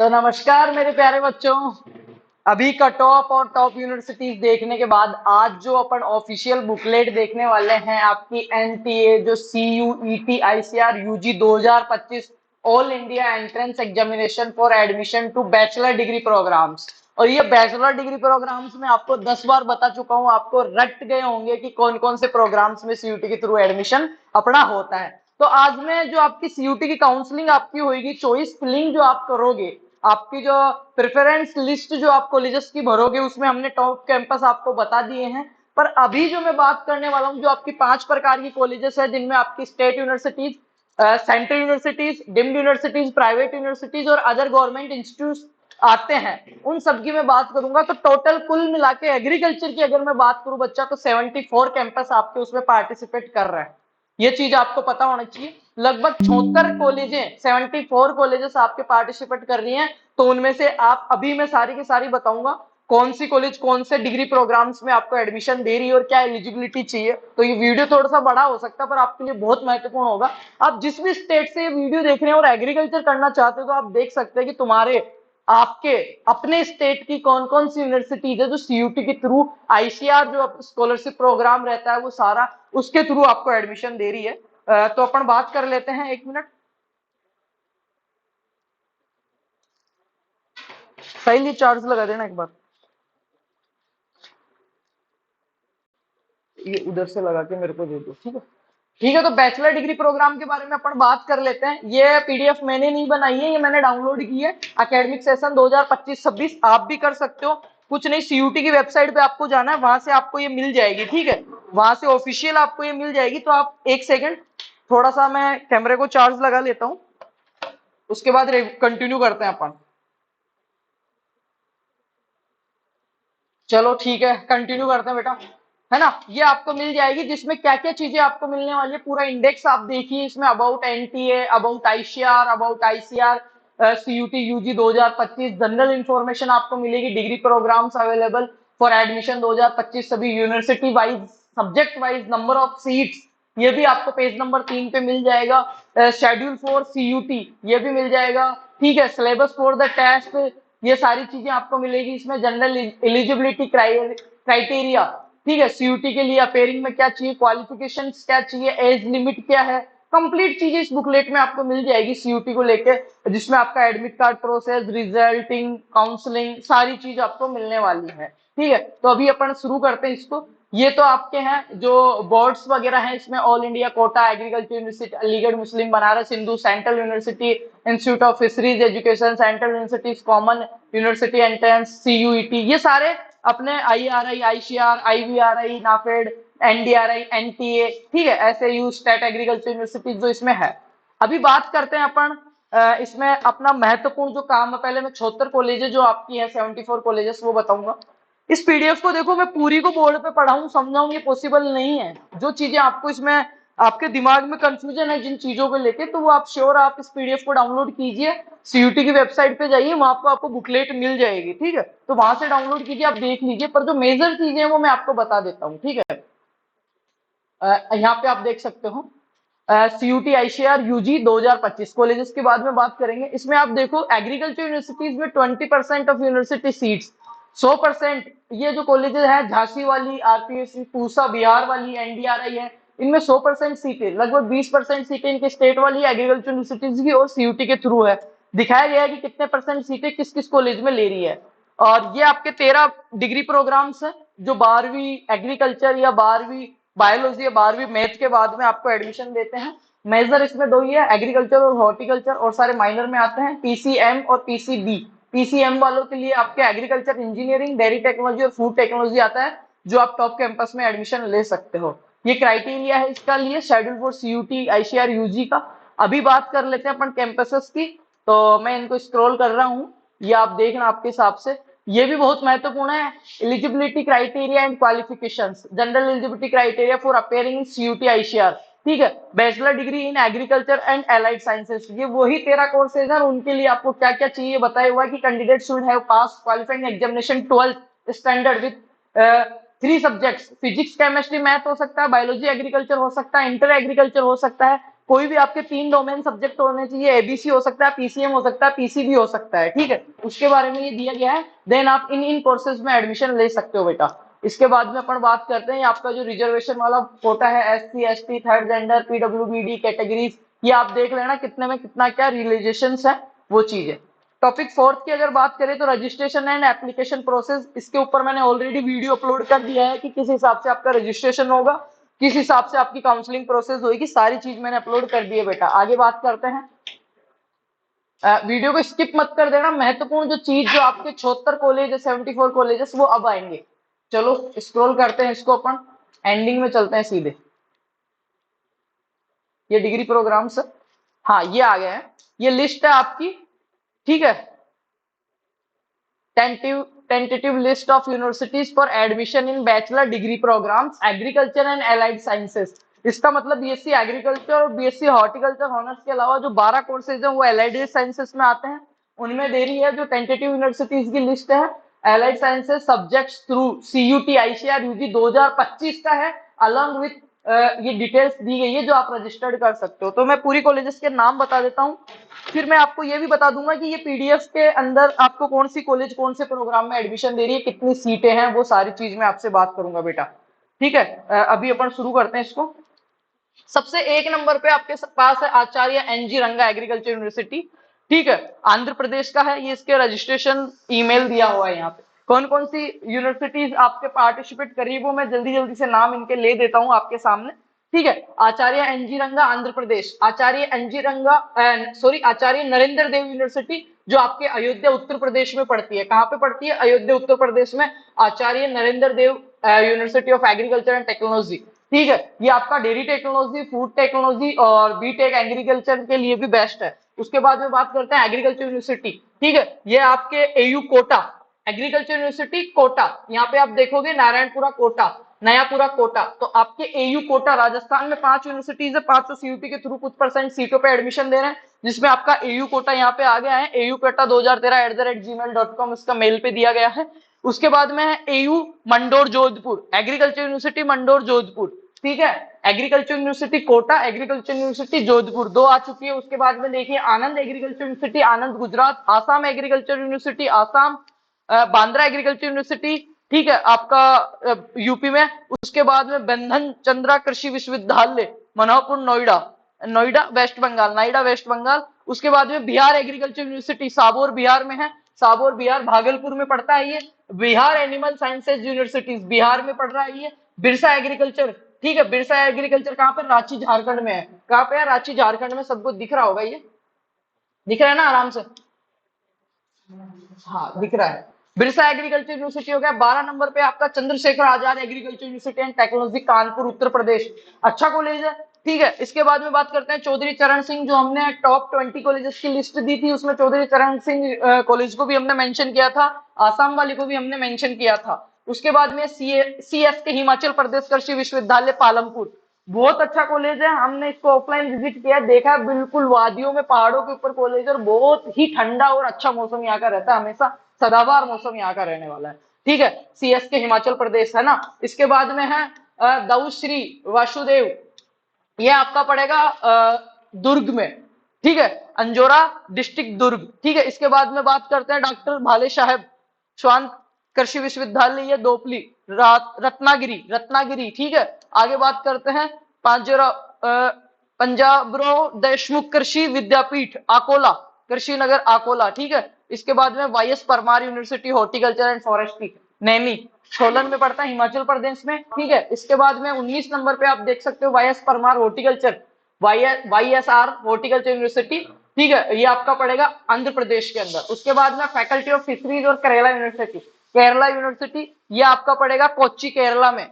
तो नमस्कार मेरे प्यारे बच्चों। अभी कट ऑफ और टॉप यूनिवर्सिटीज देखने के बाद आज जो अपन ऑफिशियल बुकलेट देखने वाले हैं आपकी एनटीए जो CUET ICR UG 2025 all India entrance examination for admission to bachelor degree programmes. और ये बैचलर डिग्री प्रोग्राम्स में आपको 10 बार बता चुका हूं, आपको रट गए होंगे कि कौन कौन से प्रोग्राम्स में CUT के थ्रू एडमिशन अपना होता है। तो आज में जो आपकी CUT की काउंसलिंग आपकी होगी, चॉइस फिलिंग जो आप करोगे, आपकी जो प्रेफरेंस लिस्ट जो आप कॉलेजेस की भरोगे, उसमें हमने टॉप कैंपस आपको बता दिए हैं। पर अभी जो मैं बात करने वाला हूं, जो आपकी 5 प्रकार की कॉलेजेस है, जिनमें आपकी state universities, central universities, deemed universities, private universities और अदर गवर्नमेंट इंस्टीट्यूट आते हैं, उन सब की मैं बात करूंगा। तो टोटल कुल मिला के एग्रीकल्चर की अगर मैं बात करूं बच्चा, तो 74 कैंपस आपके उसमें पार्टिसिपेट कर रहे हैं। ये चीज आपको पता होना चाहिए। लगभग 76 कॉलेजें, 74 कॉलेजेस आपके पार्टिसिपेट कर रही हैं। तो उनमें से आप अभी मैं सारी की सारी बताऊंगा कौन सी कॉलेज कौन से डिग्री प्रोग्राम्स में आपको एडमिशन दे रही है और क्या एलिजिबिलिटी चाहिए। तो ये वीडियो थोड़ा सा बड़ा हो सकता है पर आपके लिए बहुत महत्वपूर्ण होगा। आप जिस भी स्टेट से ये वीडियो देख रहे हैं और एग्रीकल्चर करना चाहते हो, तो आप देख सकते हैं कि तुम्हारे आपके अपने स्टेट की कौन कौन सी यूनिवर्सिटीज है जो CUT के थ्रू ICR जो स्कॉलरशिप प्रोग्राम रहता है वो सारा उसके थ्रू आपको एडमिशन दे रही है। तो अपन बात कर लेते हैं, एक मिनट। सही चार्ज लगा देना एक बार, ये उधर से लगा के मेरे को दे दो, ठीक है। ठीक है, तो बैचलर डिग्री प्रोग्राम के बारे में अपन बात कर लेते हैं। ये पीडीएफ मैंने नहीं बनाई है, ये मैंने डाउनलोड की है। एकेडमिक सेशन 2025-26 आप भी कर सकते हो। कुछ नहीं, CUT की वेबसाइट पे आपको जाना है, वहां से आपको ये मिल जाएगी, ठीक है। वहां से ऑफिशियल आपको ये मिल जाएगी। तो आप एक सेकेंड, थोड़ा सा मैं कैमरे को चार्ज लगा लेता हूँ, उसके बाद कंटिन्यू करते हैं अपन। चलो ठीक है, कंटिन्यू करते हैं बेटा, है ना। ये आपको मिल जाएगी, जिसमें क्या क्या चीजें आपको मिलने वाली है पूरा इंडेक्स आप देखिए। इसमें about NTA, about ICR, about ICR, CUT UG 2025 general information आपको मिलेगी। Degree programmes available for admission 2025 सभी university wise, subject wise, number of seats, ये भी आपको पेज नंबर 3 पे मिल जाएगा। शेड्यूल फॉर CUT ये भी मिल जाएगा, ठीक है। सिलेबस फॉर द टेस्ट, ये सारी चीजें आपको मिलेगी। इसमें जनरल एलिजिबिलिटी क्राइटेरिया, ठीक है, CUT के लिए अपेयरिंग में क्या चाहिए, क्वालिफिकेशन क्या चाहिए, एज लिमिट क्या है, कंप्लीट चीजें इस बुकलेट में आपको मिल जाएगी CUT को लेके। जिसमें आपका admit card process, resulting, counselling, सारी चीज आपको मिलने वाली है, ठीक है। तो अभी अपन शुरू करते हैं इसको। ये तो आपके हैं जो बोर्ड्स वगैरह हैं, इसमें all India quota, agriculture university, Aligarh Muslim Banaras Hindu, central university institute of fisheries education, central universities common university entrance CUET, ये सारे अपने IRI, ICR, IVRI, NAFED, NDRI, NTA, ठीक है, SAU, स्टेट एग्रीकल्चर यूनिवर्सिटी जो इसमें है। अभी बात करते हैं अपन इसमें अपना महत्वपूर्ण जो काम है। पहले मैं 76 कॉलेजेस जो आपकी है, 74 कॉलेजेस, वो बताऊंगा। इस पीडीएफ को देखो, मैं पूरी को बोर्ड पे पढ़ाऊं समझाऊं ये पॉसिबल नहीं है। जो चीजें आपको इसमें आपके दिमाग में कंफ्यूजन है जिन चीजों को लेके, तो वो आप श्योर आप इस पीडीएफ को डाउनलोड कीजिए, CUT की वेबसाइट पे जाइए, वहां पर आपको बुकलेट मिल जाएगी, ठीक है। तो वहां से डाउनलोड कीजिए, आप देख लीजिए। पर जो मेजर चीजें हैं वो मैं आपको बता देता हूँ, ठीक है। यहाँ पे आप देख सकते हो CUT ICR UG 2025 कॉलेजेस के बाद में बात करेंगे। इसमें आप देखो एग्रीकल्चर यूनिवर्सिटीज में 20% ऑफ यूनिवर्सिटी सीट्स, 100%। ये जो कॉलेजेस है, झांसी वाली, RPSC, पूसा बिहार वाली, NDRI है, इनमें 100% सीटें, लगभग 20% सीटें इनके स्टेट वाली एग्रीकल्चर यूनिवर्सिटीज की और CUT के थ्रू है। दिखाया गया है कि कितने परसेंट सीटें किस किस कॉलेज में ले रही है। और ये आपके 13 डिग्री प्रोग्राम्स हैं, जो 12वीं एग्रीकल्चर या 12वीं बायोलॉजी या 12वीं मैथ के बाद में आपको एडमिशन देते हैं। मेजर इसमें दो ही है, एग्रीकल्चर और हॉर्टिकल्चर, और सारे माइनर में आते हैं PCM और PCB। PCM वालों के लिए आपके एग्रीकल्चर इंजीनियरिंग, डेयरी टेक्नोलॉजी और फूड टेक्नोलॉजी आता है, जो आप टॉप कैंपस में एडमिशन ले सकते हो। ये क्राइटेरिया है इसका लिए, schedule for CUT ICR UG का। अभी बात कर लेते हैं अपन कैंपसेस की। तो मैं इनको स्क्रॉल कर रहा हूँ, ये आप देखना आपके हिसाब से। ये भी बहुत महत्वपूर्ण है, eligibility criteria and qualifications, general eligibility criteria for appearing in CUT ICR, ठीक है। Bachelor degree in agriculture and allied sciences, ये वही 13 कोर्सेज हैं। उनके लिए आपको क्या क्या चाहिए बताया हुआ है कि candidate should have pass qualifying examination 12th standard with 3 subjects, physics, chemistry, math हो सकता है, बायोलॉजी एग्रीकल्चर हो सकता है, इंटर एग्रीकल्चर हो सकता है, कोई भी आपके 3 डोमेन सब्जेक्ट होने चाहिए, एबीसी हो सकता है, पीसीएम हो सकता है, पीसीबी हो सकता है, ठीक है, उसके बारे में ये दिया गया है। देन आप इन कोर्सेज में एडमिशन ले सकते हो बेटा। इसके बाद में अपन बात करते हैं आपका जो रिजर्वेशन वाला कोटा है, SC ST, third gender, PWBD categories, ये आप देख लेना कितने में कितना क्या रिलेजेशंस है वो चीज है। टॉपिक फोर्थ की अगर बात करें तो रजिस्ट्रेशन एंड एप्लीकेशन प्रोसेस, इसके ऊपर मैंने ऑलरेडी वीडियो अपलोड कर दिया है कि किस हिसाब से आपका रजिस्ट्रेशन होगा, किस हिसाब से आपकी काउंसलिंग प्रोसेस होगी, सारी चीज मैंने अपलोड कर दी है बेटा। आगे बात करते हैं, वीडियो को स्किप मत कर देना, महत्वपूर्ण जो चीज जो आपके 76 कॉलेज है, 74 कॉलेजेस, वो अब आएंगे। चलो स्क्रॉल करते हैं इसको, अपन एंडिंग में चलते हैं सीधे। ये डिग्री प्रोग्राम्स, हाँ ये आ गए हैं, ये लिस्ट है आपकी, ठीक है, tentative list of universities for admission in bachelor degree programmes agriculture and allied sciences. इसका मतलब बीएससी एग्रीकल्चर और बीएससी हॉर्टिकल्चर ऑनर्स के अलावा जो 12 कोर्सेज हैं वो एलाइड साइंसेज में आते हैं, उनमें दे रही है जो टेंटेटिव यूनिवर्सिटीज की लिस्ट है। Allied sciences subjects through CUET ICR UG 2025 का है, अलॉन्ग विथ ये डिटेल्स दी गई है जो आप रजिस्टर्ड कर सकते हो। तो मैं पूरी कॉलेजेस के नाम बता देता हूँ, फिर मैं आपको ये भी बता दूंगा कि ये पीडीएफ के अंदर आपको कौन सी कॉलेज कौन से प्रोग्राम में एडमिशन दे रही है, कितनी सीटें हैं, वो सारी चीज मैं आपसे बात करूंगा बेटा, ठीक है। अभी अपन शुरू करते हैं इसको। सबसे एक नंबर पे आपके पास है आचार्य एनजी रंगा एग्रीकल्चर यूनिवर्सिटी, ठीक है, आंध्र प्रदेश का है ये, इसके रजिस्ट्रेशन ईमेल दिया हुआ है यहाँ पे। कौन कौन सी यूनिवर्सिटीज आपके पार्टिसिपेट कर रही है वो मैं जल्दी जल्दी से नाम इनके ले देता हूँ आपके सामने, ठीक है। आचार्य एनजी रंगा आंध्र प्रदेश, आचार्य एनजी रंगा सॉरी आचार्य नरेंद्र देव यूनिवर्सिटी जो आपके अयोध्या उत्तर प्रदेश में पड़ती है। कहाँ पे पड़ती है? अयोध्या उत्तर प्रदेश में Acharya Narendra Dev university of agriculture and technology, ठीक है। ये आपका डेयरी टेक्नोलॉजी, फूड टेक्नोलॉजी और बीटेक एग्रीकल्चर के लिए भी बेस्ट है। उसके बाद में बात करते हैं एग्रीकल्चर यूनिवर्सिटी, ठीक है, ये आपके AU Kota agriculture university Kota, यहाँ पे आप देखोगे नारायणपुरा कोटा, नयापुरा कोटा, तो आपके एयू कोटा राजस्थान में 5 यूनिवर्सिटीज है, 500 सीयूटी के थ्रू कुछ परसेंट सीटों पे एडमिशन दे रहे हैं, जिसमें आपका एयू कोटा यहाँ पे आ गया है, एयू कोटा 2013@gmail.com इसका मेल पे दिया गया है। उसके बाद में है AU Mandor Jodhpur, agriculture university Mandor Jodhpur, ठीक है, agriculture university Kota, agriculture university Jodhpur, 2 आ चुकी है। उसके बाद में देखिए Anand agriculture university Anand Gujarat, Assam agriculture university Assam, Bandra agriculture university, ठीक है, आपका यूपी में। उसके बाद में बंधन चंद्रा कृषि विश्वविद्यालय मनोहरपुर नोएडा, नोएडा वेस्ट बंगाल, नोएडा वेस्ट बंगाल। उसके बाद में बिहार एग्रीकल्चर यूनिवर्सिटी साबोर बिहार में है, साबोर बिहार भागलपुर में पड़ता है ये। Bihar animal sciences university Bihar में पड़ रहा है ये। बिरसा एग्रीकल्चर, ठीक है, बिरसा एग्रीकल्चर कहाँ पर? रांची झारखंड में है। कहाँ पे है? रांची झारखंड में। सबको दिख रहा होगा, ये दिख रहा है ना आराम से? हाँ दिख रहा है। बिरसा एग्रीकल्चर यूनिवर्सिटी हो गया। 12 नंबर पे आपका Chandrashekhar Azad agriculture university and technology Kanpur Uttar Pradesh, अच्छा कॉलेज है, ठीक है। इसके बाद में बात करते हैं चौधरी चरण सिंह, जो हमने टॉप 20 कॉलेजेस की लिस्ट दी थी उसमें चौधरी चरण सिंह कॉलेज को भी हमने मेंशन किया था, आसाम वाले को भी हमने मेंशन किया था। उसके बाद में सीएस के हिमाचल प्रदेश कृषि विश्वविद्यालय पालमपुर, बहुत अच्छा कॉलेज है, हमने इसको ऑफलाइन विजिट किया, देखा, बिल्कुल वादियों में पहाड़ों के ऊपर कॉलेज, और बहुत ही ठंडा और अच्छा मौसम यहाँ का रहता है, हमेशा सदाबहार मौसम यहाँ का रहने वाला है, ठीक है। सीएस के हिमाचल प्रदेश है ना। इसके बाद में है दाऊ श्री वासुदेव, ये आपका पड़ेगा दुर्ग में, ठीक है, अंजोरा डिस्ट्रिक्ट दुर्ग, ठीक है। इसके बाद में बात करते हैं डॉक्टर भाले साहब स्वान कृषि विश्वविद्यालय, ये दोपली रत्नागिरी, रत्नागिरी, ठीक है। आगे बात करते हैं पंजाबराव देशमुख कृषि विद्यापीठ अकोला, कृषि नगर अकोला, ठीक है। इसके बाद में YS Parmar university horticulture and forestry Naini, Solan में पड़ता है, हिमाचल प्रदेश में, ठीक है। इसके बाद में 19 नंबर पे आप देख सकते हो YS Parmar horticulture, YSR horticulture university, ठीक है, ये आपका पड़ेगा आंध्र प्रदेश के अंदर। उसके बाद में फैकल्टी ऑफ फिशरीज और केरला यूनिवर्सिटी, केरला यूनिवर्सिटी, ये आपका पड़ेगा कोच्चि केरला में।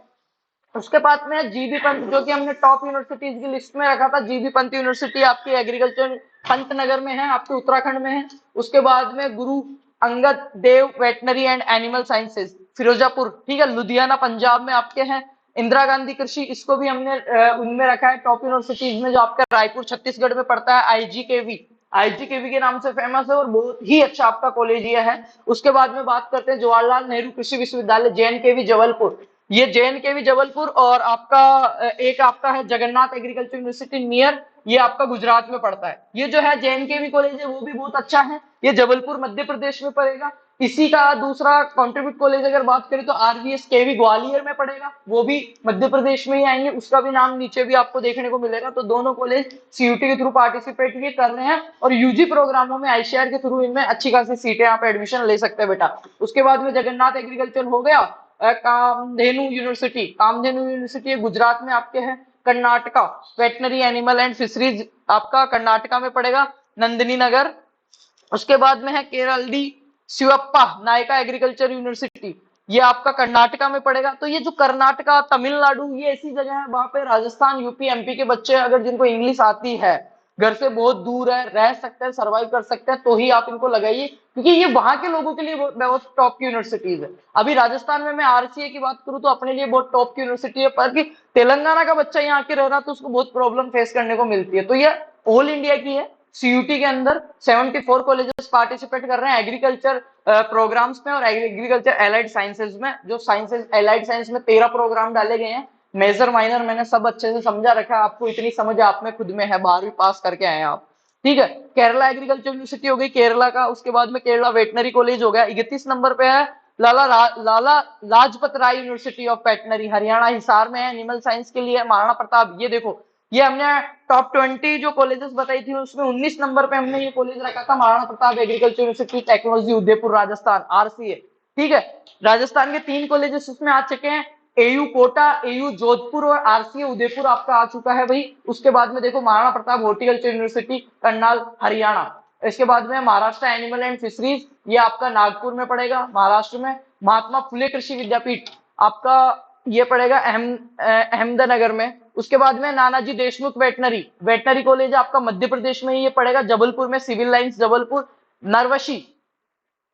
उसके बाद में जीबी पंत, जो कि हमने टॉप यूनिवर्सिटीज की लिस्ट में रखा था, जीबी पंत यूनिवर्सिटी आपकी एग्रीकल्चर पंतनगर में है, आपके उत्तराखंड में है। उसके बाद में Guru Angad Dev veterinary and animal sciences फिरोजापुर, ठीक है, लुधियाना पंजाब में आपके हैं। इंदिरा गांधी कृषि, इसको भी हमने उनमें रखा है टॉप यूनिवर्सिटीज में, जो आपका रायपुर छत्तीसगढ़ में पड़ता है, आईजीकेवी, आईजीकेवी के नाम से फेमस है और बहुत ही अच्छा आपका कॉलेज ये है। उसके बाद में बात करते हैं जवाहरलाल नेहरू कृषि विश्वविद्यालय जेएनकेवी जबलपुर, ये JNKV जबलपुर, और आपका एक आपका है जगन्नाथ एग्रीकल्चर यूनिवर्सिटी नियर, ये आपका गुजरात में पड़ता है। ये जो है JNKV कॉलेज है वो भी बहुत अच्छा है, ये जबलपुर मध्य प्रदेश में पड़ेगा। इसी का दूसरा कॉन्ट्रीब्यूट कॉलेज अगर बात करें तो RVSKV ग्वालियर में पड़ेगा, वो भी मध्य प्रदेश में ही आएंगे, उसका भी नाम नीचे भी आपको देखने को मिलेगा। तो दोनों कॉलेज CUT के थ्रू पार्टिसिपेट ये कर रहे हैं, और यूजी प्रोग्रामों में ICAR के थ्रू इनमें अच्छी खासी सीटें आप एडमिशन ले सकते हैं बेटा। उसके बाद में जगन्नाथ एग्रीकल्चर हो गया। कामधेनु यूनिवर्सिटी, कामधेनु यूनिवर्सिटी गुजरात में आपके है। Karnataka veterinary animal and fisheries आपका कर्नाटका में पड़ेगा, नंदिनी नगर। उसके बाद में है केरल दी शिवप्पा नायका एग्रीकल्चर यूनिवर्सिटी, ये आपका कर्नाटका में पड़ेगा। तो ये जो कर्नाटका, तमिलनाडु, ये ऐसी जगह है वहां पे राजस्थान, यूपी, MP के बच्चे अगर जिनको इंग्लिश आती है, घर से बहुत दूर है, रह सकते हैं, सर्वाइव कर सकते हैं, तो ही आप इनको लगाइए, क्योंकि ये वहां के लोगों के लिए बहुत टॉप की यूनिवर्सिटीज है। अभी राजस्थान में मैं RCA की बात करूं तो अपने लिए बहुत टॉप की यूनिवर्सिटी है, पर कि तेलंगाना का बच्चा यहाँ के रह रहा तो उसको बहुत प्रॉब्लम फेस करने को मिलती है। तो ये ऑल इंडिया की है। CUT के अंदर 74 कॉलेजेस पार्टिसिपेट कर रहे हैं एग्रीकल्चर प्रोग्राम्स में और एग्रीकल्चर एलाइड साइंसेज में। जो साइंसेज एलाइड साइंस में 13 प्रोग्राम डाले गए हैं, मेजर माइनर मैंने सब अच्छे से समझा रखा है, आपको इतनी समझ आप में खुद में है, 12वीं पास करके आए हैं आप, ठीक है। केरला एग्रीकल्चर यूनिवर्सिटी हो गई केरला का। उसके बाद में केरला वेटनरी कॉलेज हो गया, 31 नंबर पे है। Lala Lajpat Rai university of veterinary Haryana Hisar में है, एनिमल साइंस के लिए। महाराणा प्रताप, ये देखो, ये हमने टॉप 20 जो कॉलेजेस बताई थी उसमें 19 नंबर पे हमने ये कॉलेज रखा था, Maharana Pratap agriculture university technology Udaipur Rajasthan, RCA, ठीक है। राजस्थान के 3 कॉलेजेस उसमें आ चुके हैं, AU कोटा, AU जोधपुर और RCA उदयपुर आपका आ चुका है भाई। उसके बाद में देखो महाराणा प्रताप हॉर्टिकल्चर यूनिवर्सिटी करनाल हरियाणा। इसके बाद में महाराष्ट्र एनिमल एंड फिशरीज, ये आपका नागपुर में पड़ेगा महाराष्ट्र में। महात्मा फुले कृषि विद्यापीठ आपका ये पड़ेगा अहमदनगर में। उसके बाद में नानाजी देशमुख वेटनरी कॉलेज आपका मध्य प्रदेश में, ये पड़ेगा जबलपुर में, सिविल लाइंस जबलपुर। नरवशी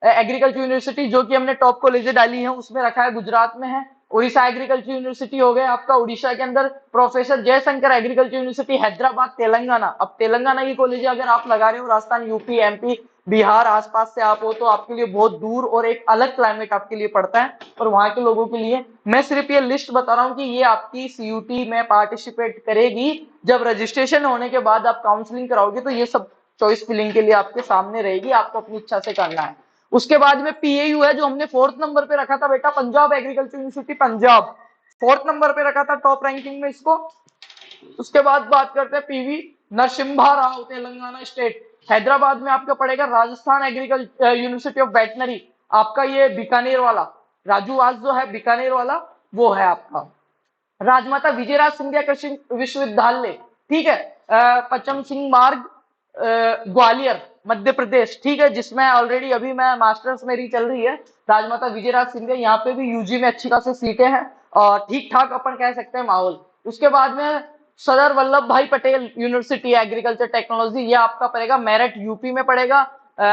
एग्रीकल्चर यूनिवर्सिटी जो कि हमने टॉप कॉलेज डाली है उसमें रखा है, गुजरात में है। उड़ीसा एग्रीकल्चर यूनिवर्सिटी हो गया आपका उड़ीसा के अंदर। Professor Jaishankar agriculture university Hyderabad Telangana. अब तेलंगाना की कॉलेज अगर आप लगा रहे हो, राजस्थान, यूपी, MP, बिहार आसपास से आप हो, तो आपके लिए बहुत दूर और एक अलग क्लाइमेट आपके लिए पड़ता है। और वहां के लोगों के लिए मैं सिर्फ ये लिस्ट बता रहा हूँ कि ये आपकी CUT में पार्टिसिपेट करेगी। जब रजिस्ट्रेशन होने के बाद आप काउंसलिंग कराओगे तो ये सब चॉइस फिलिंग के लिए आपके सामने रहेगी, आपको अपनी इच्छा से करना है। उसके बाद में PAU है जो हमने 4th नंबर पे रखा था बेटा, Punjab agriculture university Punjab, 4th number पे रखा था टॉप रैंकिंग में इसको। उसके बाद बात करते हैं PV नरसिम्हा राव तेलंगाना स्टेट, हैदराबाद में आपका पड़ेगा। Rajasthan agriculture university of veterinary आपका ये बीकानेर वाला, राजूवास जो है बीकानेर वाला वो है आपका। राजमाता विजयराज सिंधिया कृषि विश्वविद्यालय, ठीक है, पश्चिम सिंह मार्ग ग्वालियर मध्य प्रदेश, ठीक है, जिसमें ऑलरेडी अभी मैं मास्टर्स मेरी चल रही है राजमाता विजयराज सिंधिया। यहाँ पे भी UG में अच्छी खासी सीटें हैं और ठीक ठाक अपन कह सकते हैं माहौल। उसके बाद में सरदार वल्लभ भाई पटेल यूनिवर्सिटी एग्रीकल्चर टेक्नोलॉजी, ये आपका पड़ेगा मेरठ UP में पड़ेगा।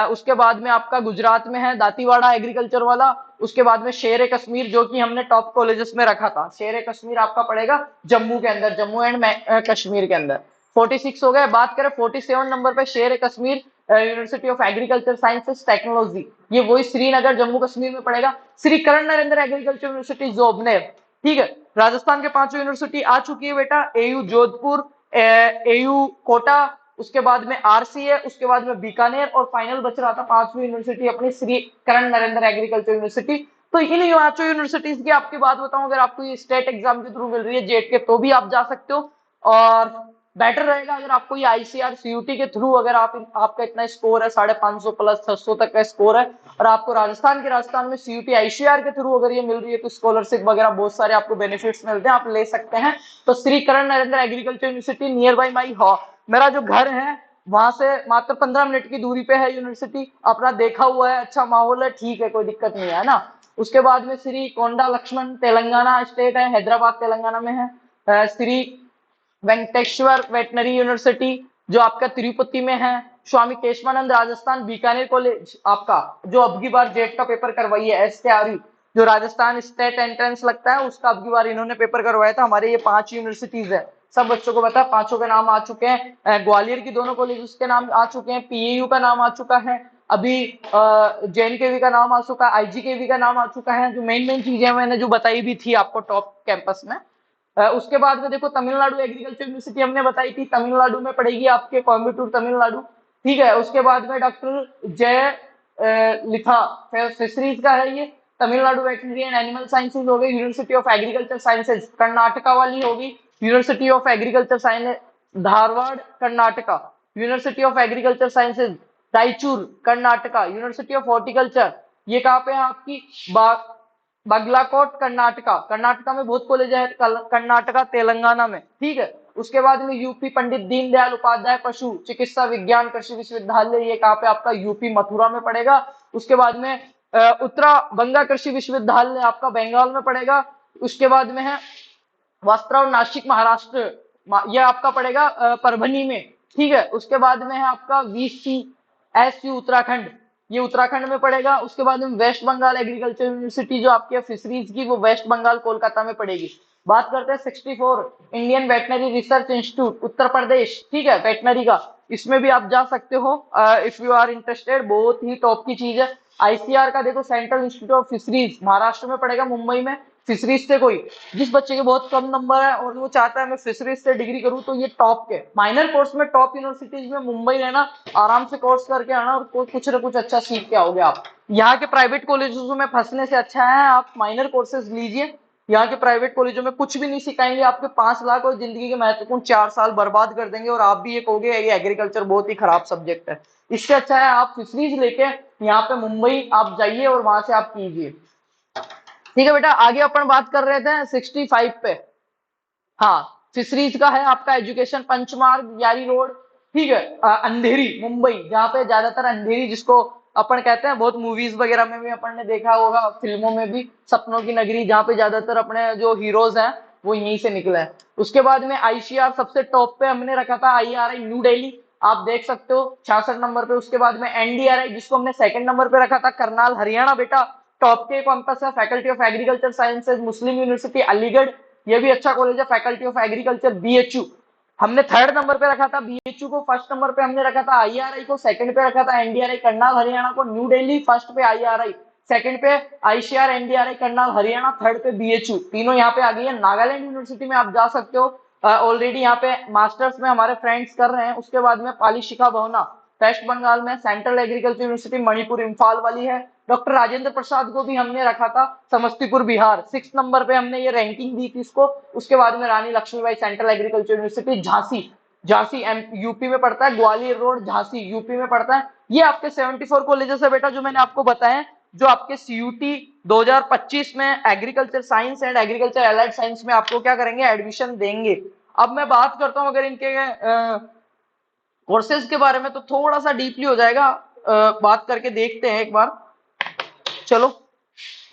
उसके बाद में आपका गुजरात में है दातीवाड़ा एग्रीकल्चर वाला। उसके बाद में शेर कश्मीर जो कि हमने टॉप कॉलेजेस में रखा था, शेर कश्मीर आपका पड़ेगा जम्मू के अंदर, जम्मू एंड कश्मीर के अंदर। 46 हो गए। बात करें 47 नंबर पे शेर Kashmir university of agriculture sciences technology, ये वही श्रीनगर जम्मू कश्मीर में पड़ेगा। श्री करण नरेंद्र एग्रीकल्चर यूनिवर्सिटी जोबनेर, ठीक है। राजस्थान के 5 यूनिवर्सिटी आ चुकी है बेटा, AU जोधपुर, AU कोटा, उसके बाद में RCA, उसके बाद में बीकानेर, और फाइनल बच रहा था 5वीं यूनिवर्सिटी अपनी श्री करण नरेंद्र एग्रीकल्चर यूनिवर्सिटी। तो इन पांचों यूनिवर्सिटीज की आपकी बात बताऊं, अगर आपको ये स्टेट एग्जाम के थ्रू मिल रही है जेट के, तो भी आप जा सकते हो। और बेटर रहेगा अगर आपको ये ICAR CUT के थ्रू, अगर आपका इतना स्कोर है 550 प्लस 600 तक का स्कोर है, और आपको राजस्थान में CUT ICAR के थ्रू अगर ये मिल रही है, तो स्कॉलरशिप वगैरह बहुत सारे आपको बेनिफिट्स मिलते हैं, आप ले सकते हैं। तो Shri Karan Narendra agriculture university nearby my मेरा जो घर है वहां से मात्र 15 मिनट की दूरी पे है यूनिवर्सिटी, अपना देखा हुआ है, अच्छा माहौल है, ठीक है, कोई दिक्कत नहीं है ना। उसके बाद में श्री कोंडा लक्ष्मण तेलंगाना स्टेट है, हैदराबाद तेलंगाना में है। श्री वेंकटेश्वर वेटनरी यूनिवर्सिटी जो आपका तिरुपति में है। स्वामी केशवानंद राजस्थान बीकानेर कॉलेज आपका, जो अब की बार जेट का पेपर करवाई है, SKRE जो राजस्थान स्टेट एंट्रेंस लगता है उसका अब की बार इन्होंने पेपर करवाया था। हमारे ये 5 यूनिवर्सिटीज है, सब बच्चों को पता है, 5 के नाम आ चुके हैं। ग्वालियर की दोनों कॉलेज के नाम आ चुके हैं, PAU का नाम आ चुका है। अभी JNKV का नाम आ चुका है, IGKV का नाम आ चुका है, जो मेन मेन चीजें मैंने जो बताई भी थी आपको टॉप कैंपस में। उसके बाद में देखो तमिलनाडु एग्रीकल्चर यूनिवर्सिटी हमने बताई थी, तमिलनाडु में पड़ेगी आपके, कोयम्बटूर तमिलनाडु। ठीक है, उसके बाद में डॉक्टर जय लिथा फिशरीज का है ये, Tamil Nadu veterinary and animal sciences हो गई, university of agriculture sciences Karnataka वाली होगी, university of agriculture science Dharwad Karnataka, university of agriculture sciences Raichur Karnataka, university of horticulture ये कहाँ पे है आपकी, बागलाकोट कर्नाटका, कर्नाटका में बहुत कॉलेज है, कर्नाटका तेलंगाना में। ठीक है, उसके बाद में यूपी पंडित दीनदयाल उपाध्याय पशु चिकित्सा विज्ञान कृषि विश्वविद्यालय, ये कहाँ पे आपका, यूपी मथुरा में पड़ेगा। उसके बाद में उत्तरा गंगा कृषि विश्वविद्यालय आपका बंगाल में पड़ेगा। उसके बाद में है वस्त्राव नासिक महाराष्ट्र, ये आपका पड़ेगा परभनी में। ठीक है, उसके बाद में है आपका VCSU उत्तराखंड, ये उत्तराखंड में पड़ेगा। उसके बाद में वेस्ट बंगाल एग्रीकल्चर यूनिवर्सिटी जो आपकी है फिशरीज की, वो वेस्ट बंगाल कोलकाता में पड़ेगी। बात करते हैं 64 Indian veterinary research institute Uttar Pradesh. ठीक है, वेटनरी का, इसमें भी आप जा सकते हो इफ यू आर इंटरेस्टेड, बहुत ही टॉप की चीज है। ICR का देखो central institute of fisheries Maharashtra में पड़ेगा, मुंबई में। फिशरीज से कोई जिस बच्चे के बहुत कम नंबर है और वो चाहता है मैं फिशरीज से डिग्री करूं, तो ये टॉप के माइनर कोर्स में टॉप यूनिवर्सिटीज में मुंबई रहना, आराम से कोर्स करके आना और कुछ ना कुछ अच्छा सीख के आओगे आप। यहाँ के प्राइवेट कॉलेजों में फंसने से अच्छा है आप माइनर कोर्सेज लीजिए। यहाँ के प्राइवेट कॉलेजों में कुछ भी नहीं सिखाएंगे आपके, 5 लाख और जिंदगी के महत्वपूर्ण 4 साल बर्बाद कर देंगे और आप भी ये कहोगे ये एग्रीकल्चर बहुत ही खराब सब्जेक्ट है। इससे अच्छा है आप फिशरीज लेके यहाँ पे मुंबई आप जाइए और वहां से आप कीजिए। ठीक है बेटा, आगे अपन बात कर रहे थे 65 पे। हाँ, फिशरीज का है आपका एजुकेशन पंचमार्ग यारी रोड। ठीक है, अंधेरी मुंबई, जहाँ पे ज्यादातर अंधेरी जिसको अपन कहते हैं, बहुत मूवीज वगैरह में भी अपन ने देखा होगा, फिल्मों में भी, सपनों की नगरी, जहाँ पे ज्यादातर अपने जो हीरोज हैं वो यहीं से निकले हैं। उसके बाद में ICR सबसे टॉप पे हमने रखा था, IRI न्यू दिल्ली, आप देख सकते हो 66 नंबर पे। उसके बाद में NDRI जिसको हमने सेकंड नंबर पे रखा था, करनाल हरियाणा बेटा, टॉप के कैंपस है, faculty of agriculture sciences Muslim university Aligarh, ये भी अच्छा कॉलेज है, फैकल्टी ऑफ एग्रीकल्चर BHU हमने थर्ड नंबर पे रखा था, BHU को फर्स्ट नंबर पे हमने रखा था, IRI को सेकंड पे रखा था, NDRI करनाल हरियाणा को न्यू दिल्ली फर्स्ट पे, IRI सेकंड पे, ICR NDRI Karnal Haryana third पे, BHU तीनों यहाँ पे आ गई है। नागालैंड यूनिवर्सिटी में आप जा सकते हो, ऑलरेडी यहाँ पे मास्टर्स में हमारे फ्रेंड्स कर रहे हैं। उसके बाद में पाली शिखा भवना वेस्ट बंगाल में, central agriculture university Manipur Imphal वाली है। डॉक्टर राजेंद्र प्रसाद को भी हमने रखा था समस्तीपुर बिहार, 6 नंबर पे हमने ये रैंकिंग दी थी इसको। उसके बाद में Rani Lakshmibai central agriculture university Jhansi, Jhansi UP में पड़ता है, ग्वालियर रोड झांसी यूपी में पड़ता है। ये आपके 74 कॉलेजेस है बेटा जो मैंने आपको बताए, जो आपके CUT 2025 में agriculture science and agriculture allied science में आपको क्या करेंगे, एडमिशन देंगे। अब मैं बात करता हूं अगर इनके कोर्सेज के बारे में, तो थोड़ा सा डीपली हो जाएगा, बात करके देखते हैं एक बार। चलो,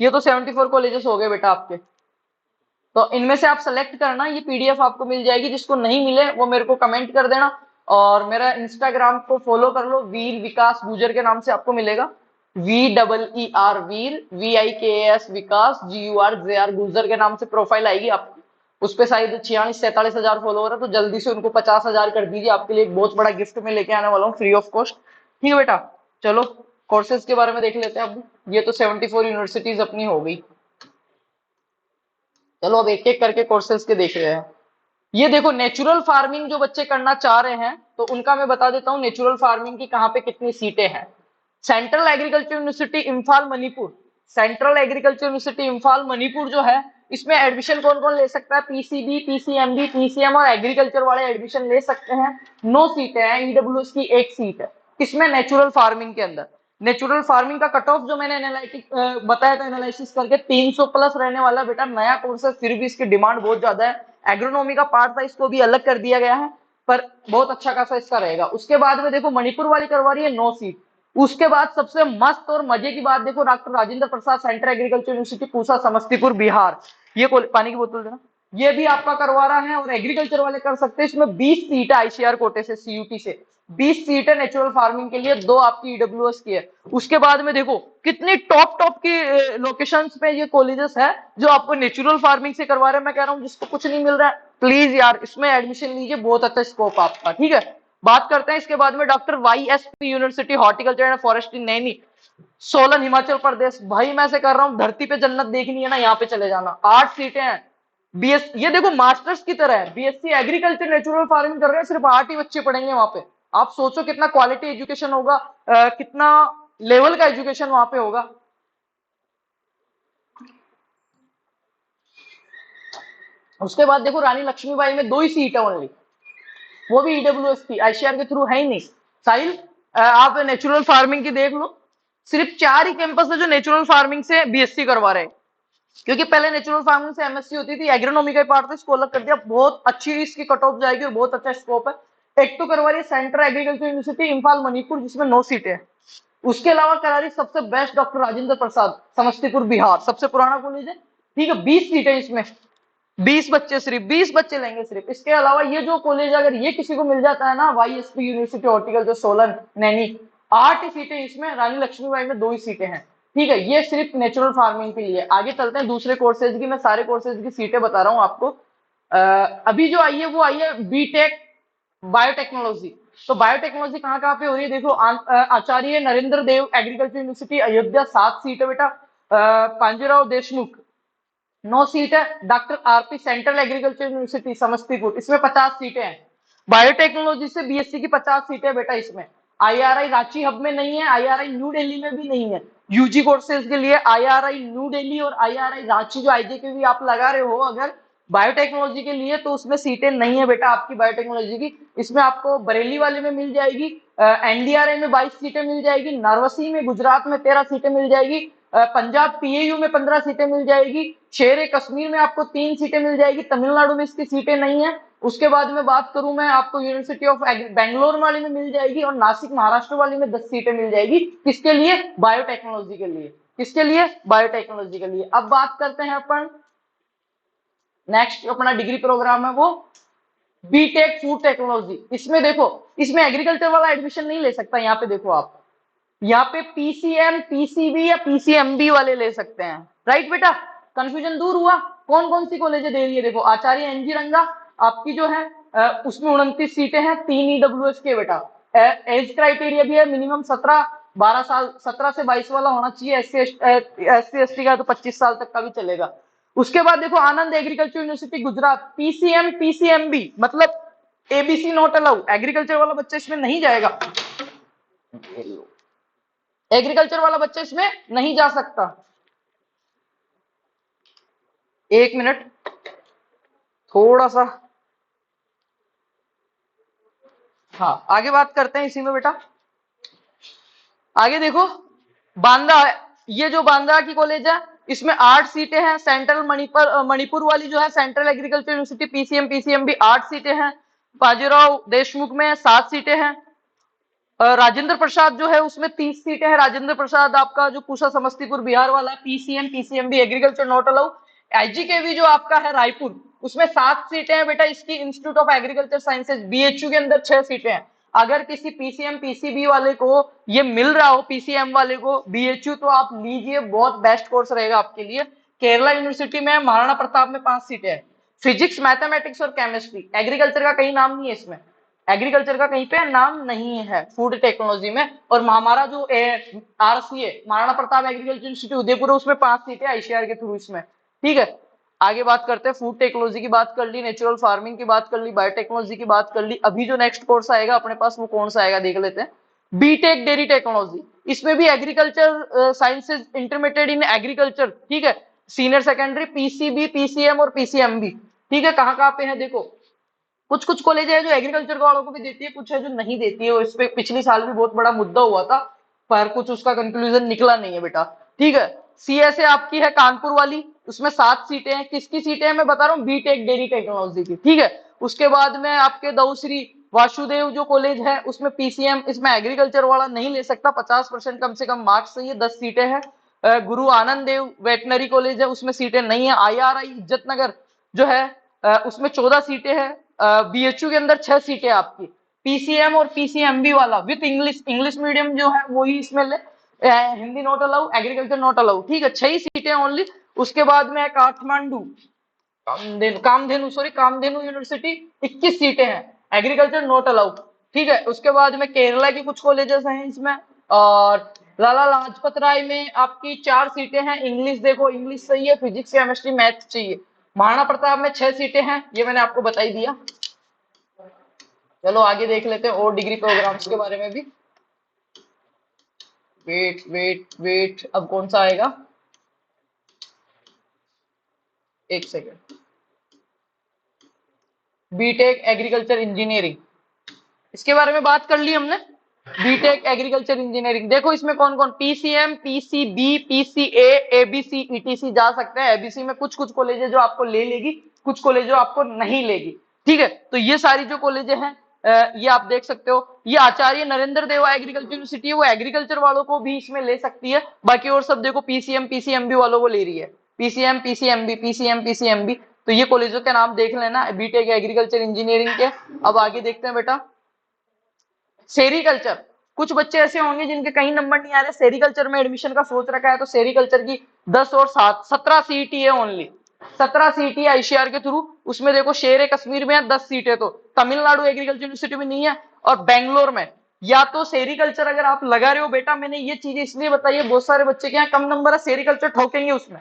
ये तो 74 कॉलेजेस हो गए बेटा आपके, तो इनमें से आप सेलेक्ट करना, ये PDF आपको मिल जाएगी। जिसको नहीं मिले वो मेरे को कमेंट कर देना, और मेरा इंस्टाग्राम को फॉलो कर लो, वीर विकास गुजर के नाम से आपको मिलेगा, VEER वीर VIKAS विकास GURJR गुजर के नाम से प्रोफाइल आएगी आपको। उस पे शायद 46-47 हजार फॉलोअर है, तो जल्दी से उनको 50,000 कर दीजिए, आपके लिए एक बहुत बड़ा गिफ्ट में लेके आने वाला हूँ फ्री ऑफ कॉस्ट। ठीक है बेटा, चलो कोर्सेज के बारे में देख लेते हैं अब। ये तो 74 यूनिवर्सिटीज अपनी हो गई। चलो अब एक एक करके कोर्सेज के देख रहे हैं। ये देखो नेचुरल फार्मिंग जो बच्चे करना चाह रहे हैं, तो उनका मैं बता देता हूँ नेचुरल फार्मिंग की कहाँ पे कितनी सीटें हैं। Central agriculture university Imphal Manipur, central agriculture university Imphal Manipur जो है, इसमें एडमिशन कौन कौन ले सकता है, PCB PCMB PCM और एग्रीकल्चर वाले एडमिशन ले सकते हैं। 9 सीटें हैं, EWS की 1 सीट है। किसमें, नेचुरल फार्मिंग के अंदर। नेचुरल फार्मिंग का कट ऑफ जो मैंने एनालिटिक बताया था, एनालिसिस करके 300 प्लस रहने वाला बेटा, नया कोर्स है, फिर भी इसकी डिमांड बहुत ज्यादा है। एग्रोनॉमी का पार्ट था, इसको भी अलग कर दिया गया है, पर बहुत अच्छा खासा इसका रहेगा। उसके बाद में देखो मणिपुर वाली करवा रही है 9 सीट। उसके बाद सबसे मस्त और मजे की बात देखो, doctor Rajendra Prasad central agriculture university Pusa Samastipur Bihar, ये पानी की बोतल देना, ये भी आपका करवा रहा है, और एग्रीकल्चर वाले कर सकते हैं। इसमें 20 सीट है ICR कोटे से, CUT से 20 सीट है नेचुरल फार्मिंग के लिए, 2 आपकी EWS की है। उसके बाद में देखो कितनी टॉप टॉप की लोकेशंस पे ये कॉलेजेस है जो आपको नेचुरल फार्मिंग से करवा रहे हैं। मैं कह रहा हूँ जिसको कुछ नहीं मिल रहा है, प्लीज यार इसमें एडमिशन लीजिए, बहुत अच्छा स्कोप आपका। ठीक है, बात करते हैं इसके बाद में doctor YSP university horticulture and forestry Naini, Solan Himachal Pradesh. भाई मैं से कर रहा हूं, धरती पे जन्नत देखनी है ना, यहाँ पे चले जाना। 8 सीटें हैं। बीएस, ये देखो मास्टर्स की तरह है, BSc एग्रीकल्चर नेचुरल फार्मिंग कर रहे हैं, सिर्फ 8 ही बच्चे पढ़ेंगे वहां पे। आप सोचो कितना क्वालिटी एजुकेशन होगा, कितना लेवल का एजुकेशन वहां पे होगा। उसके बाद देखो रानी लक्ष्मीबाई में 2 ही सीट है ओनली, वो भी ईडब्ल्यूएस की, आईसीआर के थ्रू है ही नहीं। साहिल आप नेचुरल फार्मिंग की देख लो, सिर्फ 4 ही कैंपस है जो नेचुरल फार्मिंग से बीएससी करवा रहे हैं। क्योंकि पहले नेचुरल फार्मिंग से एमएससी होती थी, एग्रोनॉमी का पार्ट था, इसको अलग कर दिया। बहुत अच्छी इसकी कट ऑफ जाएगी और बहुत अच्छा स्कोप है। एक तो करवा रही है central agriculture university Imphal Manipur, जिसमें 9 सीटें हैं। उसके अलावा करा रही सबसे बेस्ट डॉक्टर राजेंद्र प्रसाद, समस्तीपुर बिहार, सबसे पुराना कॉलेज है। ठीक है, 20 सीटें इसमें, 20 बच्चे, सिर्फ 20 बच्चे लेंगे सिर्फ। इसके अलावा ये जो कॉलेज अगर ये किसी को मिल जाता है ना, YSP university horticulture Solan Naini, 8 ही सीटें इसमें, रानी लक्ष्मीबाई में 2 ही सीटें हैं। ठीक है, ये सिर्फ नेचुरल फार्मिंग के लिए। आगे चलते हैं दूसरे कोर्सेज की, मैं सारे कोर्सेज की सीटें बता रहा हूँ आपको। अभी जो आई है वो आई है बीटेक बायोटेक्नोलॉजी। तो बायोटेक्नोलॉजी कहाँ कहाँ पे हो रही है देखो, आचार्य नरेंद्र देव एग्रीकल्चर यूनिवर्सिटी अयोध्या 7 सीट है बेटा। पांजूराव देशमुख 9 सीट है। Doctor RP central agriculture university Samastipur, इसमें 50 सीटें हैं। बायोटेक्नोलॉजी से बीएससी की 50 सीटें बेटा इसमें। आईआरआई रांची हब में नहीं है, आईआरआई न्यू दिल्ली में भी नहीं है। यूजी कोर्सेज के लिए आईआरआई न्यू दिल्ली और आईआरआई रांची जो आईजे भी आप लगा रहे हो अगर बायोटेक्नोलॉजी के लिए, तो उसमें सीटें नहीं है बेटा आपकी बायोटेक्नोलॉजी की। इसमें आपको बरेली वाले में मिल जाएगी, एनडीआरआई में 22 सीटें मिल जाएगी, नरवसी में गुजरात में 13 सीटें मिल जाएगी, पंजाब पीएयू में 15 सीटें मिल जाएगी, शेर कश्मीर में आपको 3 सीटें मिल जाएगी, तमिलनाडु में इसकी सीटें नहीं है। उसके बाद में बात करूं मैं, आपको यूनिवर्सिटी ऑफ बेंगलोर वाली में मिल जाएगी और नासिक महाराष्ट्र वाली में 10 सीटें मिल जाएगी। किसके लिए? बायोटेक्नोलॉजी के लिए। किसके लिए? बायोटेक्नोलॉजी के लिए। अब बात करते हैं अपन नेक्स्ट, अपना डिग्री प्रोग्राम है वो बीटेक फूड टेक्नोलॉजी। इसमें देखो, इसमें एग्रीकल्चर वाला एडमिशन नहीं ले सकता। यहाँ पे देखो आप, यहाँ पे पीसीएम, पीसीबी या पीसीएमबी वाले ले सकते हैं। राइट बेटा, कंफ्यूजन दूर हुआ। कौन कौन सी कॉलेज दे रही है देखो, आचार्य एनजी रंगा आपकी जो है उसमें 29 सीटें हैं, 3 ईडब्ल्यूएस के बेटा। एज क्राइटेरिया भी है, मिनिमम 12 साल, 17 से 22 वाला होना चाहिए। एससी एसटी का तो 25 साल तक का भी चलेगा। उसके बाद देखो Anand agriculture university Gujarat, PCM PCMB, मतलब एबीसी नॉट अलाउ, एग्रीकल्चर वाला बच्चा इसमें नहीं जाएगा। एग्रीकल्चर वाला बच्चा इसमें नहीं जा सकता। एक मिनट, थोड़ा सा, हाँ आगे बात करते हैं इसी में बेटा। आगे देखो बांदा, ये जो बांदा की कॉलेज है इसमें 8 सीटें हैं। सेंट्रल मणिपुर वाली जो है central agriculture university PCM PCMB 8 सीटें हैं। बाजीराव देशमुख में 7 सीटें हैं। राजेंद्र प्रसाद जो है उसमें 30 सीटें हैं। राजेंद्र प्रसाद आपका जो पूछा समस्तीपुर बिहार वाला, PCM PCMB agriculture not allow. IGKV जो आपका है रायपुर, उसमें 7 सीटें हैं बेटा इसकी, institute of agriculture sciences. BHU के अंदर 6 सीटें हैं। अगर किसी पीसीएम पीसीबी वाले को ये मिल रहा हो, पीसीएम वाले को बीएचयू, तो आप लीजिए, बहुत बेस्ट कोर्स रहेगा आपके लिए। केरला यूनिवर्सिटी में महाराणा प्रताप में 5 सीटें हैं। फिजिक्स, मैथमेटिक्स और केमिस्ट्री। एग्रीकल्चर का कहीं नाम नहीं है इसमें, एग्रीकल्चर का कहीं पे नाम नहीं है फूड टेक्नोलॉजी में। और हमारा जो RCA Maharana Pratap agriculture institute Udaipur है, उसमें 5 सीटें आईसीआर के थ्रू इसमें। ठीक है, आगे बात करते हैं। फूड टेक्नोलॉजी की बात कर ली, नेचुरल फार्मिंग की बात कर ली, बायोटेक्नोलॉजी की बात कर ली। अभी जो नेक्स्ट कोर्स आएगा अपने पास वो कौन सा आएगा देख लेते हैं, बीटेक डेयरी टेक्नोलॉजी। इसमें भी agriculture sciences intermediate in agriculture. ठीक है, सीनियर सेकेंडरी, पीसीबी पीसीएम और पीसीएमबी। ठीक है, कहाँ कहाँ पे है देखो, कुछ कुछ कॉलेज है जो एग्रीकल्चर वालों को भी देती है, कुछ है जो नहीं देती है। और इस पे पिछले साल भी बहुत बड़ा मुद्दा हुआ था, पर कुछ उसका कंक्लूजन निकला नहीं है बेटा। ठीक है, सीएसए आपकी है कानपुर वाली, उसमें 7 सीटें हैं। किसकी सीटें हैं मैं बता रहा हूँ, बीटेक डेयरी टेक्नोलॉजी की। ठीक है, उसके बाद में आपके दौश्री वासुदेव जो कॉलेज है उसमें पीसीएम, इसमें एग्रीकल्चर वाला नहीं ले सकता, 50% कम से कम मार्क्स चाहिए, 10 सीटें हैं। गुरु आनंद देव वेटनरी कॉलेज है, उसमें सीटें नहीं है। आईआरआई इज्जतनगर जो है उसमें 14 सीटें हैं। बीएचयू के अंदर 6 सीटें आपकी। पीसीएम और पीसीएमबी वाला विथ इंग्लिश, इंग्लिश मीडियम जो है वही इसमें ले, Hindi not allow, agriculture not allow. ठीक है, 6 ही सीटें ओनली। उसके बाद में काठमांडू, कामधेनु यूनिवर्सिटी, 21 सीटें हैं, एग्रीकल्चर नॉट अलाउ। ठीक है। उसके बाद में केरला के कुछ कॉलेजेस हैं इसमें, और लाला लाजपत राय में आपकी 4 सीटें हैं। इंग्लिश देखो, इंग्लिश सही है, फिजिक्स केमिस्ट्री मैथ चाहिए। महाराणा प्रताप में 6 सीटें हैं, ये मैंने आपको बता ही दिया। चलो आगे देख लेते हैं और डिग्री प्रोग्राम्स के बारे में भी। वेट वेट वेट, अब कौन सा आएगा, एक सेकेंड। बीटेक एग्रीकल्चर इंजीनियरिंग, इसके बारे में बात कर ली हमने। बीटेक एग्रीकल्चर इंजीनियरिंग, देखो इसमें कौन कौन PCM, PCB, PCA, ABC, etc जा सकते हैं। एबीसी में कुछ कुछ कॉलेज जो आपको ले लेगी, कुछ कॉलेज जो आपको नहीं लेगी। ठीक है, तो ये सारी जो कॉलेज हैं ये आप देख सकते हो। ये आचार्य नरेंद्र देवा एग्रीकल्चर यूनिवर्सिटी है, वो एग्रीकल्चर वालों को भी इसमें ले सकती है। बाकी और सब देखो पीसीएम, पीसीएमबी वालों को ले रही है। पीसीएम, पीसीएमबी, पीसीएम, पीसीएमबी, तो ये कॉलेजों के नाम देख लेना बीटेक एग्रीकल्चर इंजीनियरिंग के। अब आगे देखते हैं बेटा, सेरीकल्चर। कुछ बच्चे ऐसे होंगे जिनके कहीं नंबर नहीं आ रहे, सेरीकल्चर में एडमिशन का सोच रखा है, तो सेरीकल्चर की 10 और 7 17 सीटी है ओनली। 17 सीटी आईसीआर के थ्रू। उसमें देखो शेर कश्मीर में 10 सीटें, तो तमिलनाडु एग्रीकल्चर यूनिवर्सिटी में नहीं है। और बेंगलोर में या तो सेरीकल्चर अगर आप लगा रहे हो बेटा, मैंने ये चीजें इसलिए बताई है, बहुत सारे बच्चे के यहाँ कम नंबर है, सेरीकल्चर ठोकेंगे उसमें,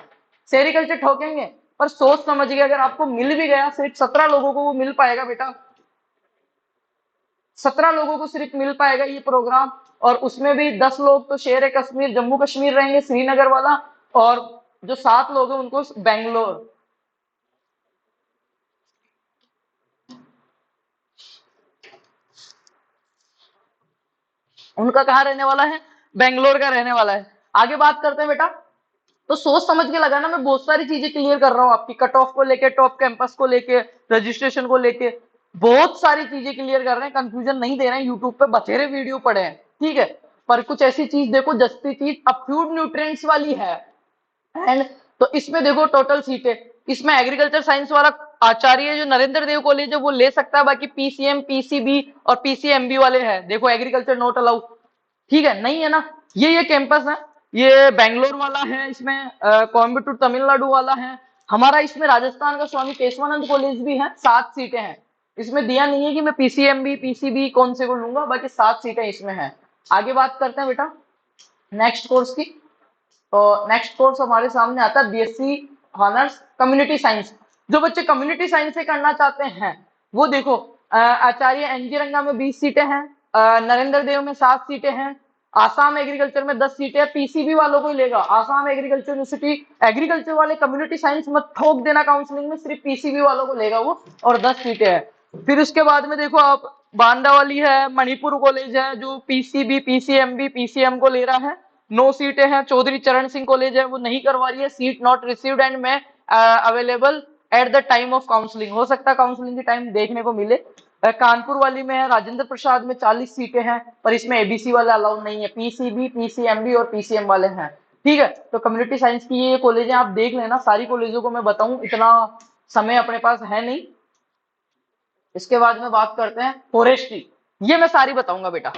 सेरीकल्चर ठोकेंगे। पर सोच समझ के अगर आपको मिल भी गया, सिर्फ 17 लोगों को वो मिल पाएगा बेटा, 17 लोगों को सिर्फ मिल पाएगा ये प्रोग्राम। और उसमें भी 10 लोग तो शेर कश्मीर जम्मू कश्मीर रहेंगे, श्रीनगर वाला। और जो 7 लोग हैं उनको बेंगलोर। उनका कहाँ रहने वाला है, बेंगलोर का रहने वाला है। आगे बात करते हैं बेटा, तो सोच समझ के लगाना, मैं बहुत सारी चीजें क्लियर कर रहा हूँ आपकी, कट ऑफ को लेके, टॉप कैंपस को लेके, रजिस्ट्रेशन को लेके, बहुत सारी चीजें क्लियर कर रहे हैं, कंफ्यूजन नहीं दे रहे हैं। यूट्यूब पे बथेरे वीडियो पड़े हैं, ठीक है। पर कुछ ऐसी चीज देखो, जस्ती चीज अब फूड न्यूट्रिएंट्स वाली है। एंड तो इसमें देखो टोटल सीटें, इसमें एग्रीकल्चर साइंस वाला आचार्य जो नरेंद्र देव कॉलेज है वो ले सकता है। बाकी पीसीएम, पीसीबी और पीसीएमबी वाले हैं, देखो एग्रीकल्चर नॉट अलाउ, ठीक है, नहीं है ना। ये कैंपस है, ये बेंगलोर वाला है, इसमें कोयम्बटूर तमिलनाडु वाला है। हमारा इसमें राजस्थान का स्वामी केशवानंद कॉलेज भी है, 7 सीटें हैं। इसमें दिया नहीं है कि मैं पीसीएमबी, पीसीबी कौन से को लूंगा, बाकी 7 सीटें इसमें हैं। आगे बात करते हैं बेटा नेक्स्ट कोर्स की। तो नेक्स्ट कोर्स हमारे सामने आता है बीएससी ऑनर्स कम्युनिटी साइंस। जो बच्चे कम्युनिटी साइंस से करना चाहते हैं वो देखो, आचार्य एनजी रंगा में 20 सीटें हैं, नरेंद्र देव में 7 सीटें हैं, आसाम एग्रीकल्चर में 10 सीटें। पीसीबी वालों को ही लेगा, आसाम एग्रीकल्चर यूनिवर्सिटी एग्रीकल्चर वाले कम्युनिटी साइंस मत ठोक देना काउंसलिंग में, सिर्फ पीसीबी वालों को लेगा वो, और 10 सीटें हैं। फिर उसके बाद में देखो आप, बांदा वाली है, मणिपुर कॉलेज है जो पीसीबी, पीसीएमबी, पीसीएम को ले रहा है, 9 सीटें हैं। चौधरी चरण सिंह कॉलेज है, वो नहीं करवा रही है, सीट नॉट रिसीव्ड एंड में available at the time of counselling, हो सकता है काउंसलिंग के टाइम देखने को मिले। कानपुर वाली में है, राजेंद्र प्रसाद में 40 सीटें हैं, पर इसमें एबीसी वाला अलाउ नहीं है, पीसीबी, पीसीएमबी और पीसीएम वाले हैं। ठीक है, तो कम्युनिटी साइंस की ये कॉलेज आप देख लेना, सारी कॉलेजों को मैं बताऊं इतना समय अपने पास है नहीं। इसके बाद में बात करते हैं फॉरेस्ट्री, ये मैं सारी बताऊंगा बेटा।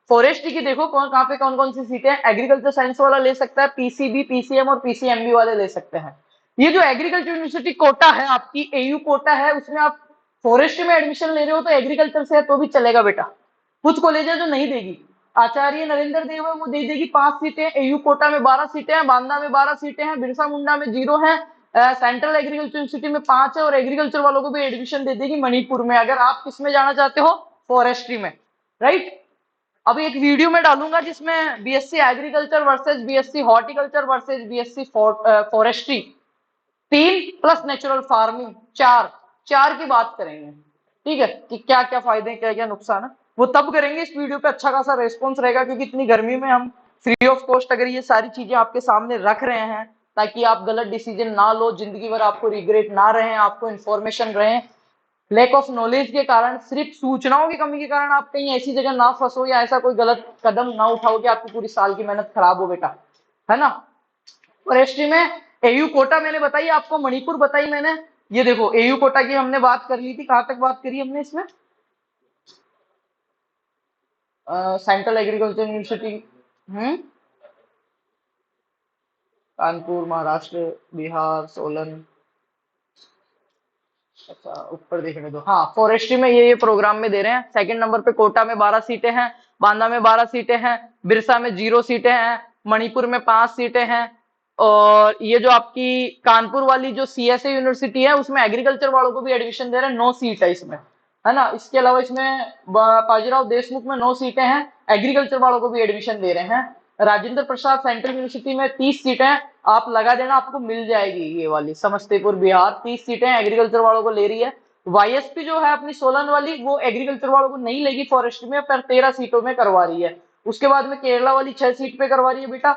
फॉरेस्ट्री की देखो कौन कहाँ पे कौन कौन सी सीटें हैं, एग्रीकल्चर साइंस वाला ले सकता है, पीसीबी, पीसीएम और पीसीएमबी वाले ले सकते हैं। ये जो एग्रीकल्चर यूनिवर्सिटी कोटा है आपकी, एयू कोटा है, उसमें आप फॉरेस्ट्री में एडमिशन ले रहे हो तो एग्रीकल्चर से है तो भी चलेगा बेटा। कुछ कॉलेज है जो नहीं देगी, आचार्य नरेंद्र देव है वो दे देगी 5 सीटें, एयू कोटा में 12 सीटें हैं, बांदा में 12 सीटें हैं, बिरसा मुंडा में 0 है, सेंट्रल एग्रीकल्चर यूनिवर्सिटी में 5 है, और एग्रीकल्चर वालों को भी एडमिशन दे देगी मणिपुर में, अगर आप किसमें जाना चाहते हो, फॉरेस्ट्री में, राइट। अभी एक वीडियो में डालूंगा जिसमें BSc agriculture versus BSc horticulture versus BSc forestry, 3 plus natural farming, चार चार की बात करेंगे, ठीक है, कि क्या क्या फायदे क्या क्या नुकसान है, वो तब करेंगे। इस वीडियो पे अच्छा खासा रेस्पॉन्स रहेगा, क्योंकि इतनी गर्मी में हम फ्री ऑफ कॉस्ट अगर ये सारी चीजें आपके सामने रख रहे हैं, ताकि आप गलत डिसीजन ना लो, जिंदगी भर आपको रिग्रेट ना रहे, आपको इन्फॉर्मेशन रहे। लैक ऑफ नॉलेज के कारण, सिर्फ सूचनाओं की कमी के कारण आप कहीं ऐसी जगह ना फंसो, या ऐसा कोई गलत कदम ना उठाओ कि आपकी पूरी साल की मेहनत खराब हो बेटा, है ना। फॉरेस्ट्री में एयू कोटा मैंने बताई आपको, मणिपुर बताई मैंने। ये देखो एयू कोटा की हमने बात कर ली थी, कहां तक बात करी हमने इसमें, central agriculture university, Kanpur Maharashtra, Bihar, Solan, अच्छा ऊपर देखने दो। हाँ, फॉरेस्ट्री में ये प्रोग्राम में दे रहे हैं। सेकंड नंबर पे कोटा में 12 सीटें हैं, बांदा में 12 सीटें हैं, बिरसा में 0 सीटें हैं, मणिपुर में 5 सीटें हैं, और ये जो आपकी कानपुर वाली जो सीएसए यूनिवर्सिटी है उसमें एग्रीकल्चर वालों को भी एडमिशन दे रहे हैं, 9 सीट है इसमें, है ना। इसके अलावा इसमें बाजीराव देशमुख में 9 सीटें हैं, एग्रीकल्चर वालों को भी एडमिशन दे रहे हैं। राजेंद्र प्रसाद सेंट्रल यूनिवर्सिटी में 30 सीटें हैं, आप लगा देना आपको मिल जाएगी ये वाली, समस्तीपुर बिहार 30 सीटें एग्रीकल्चर वालों को ले रही है। वाईएसपी जो है अपनी सोलन वाली वो एग्रीकल्चर वालों को नहीं लेगी फॉरेस्ट में, पर 13 सीटों में करवा रही है। उसके बाद में केरला वाली 6 सीट पे करवा रही है बेटा।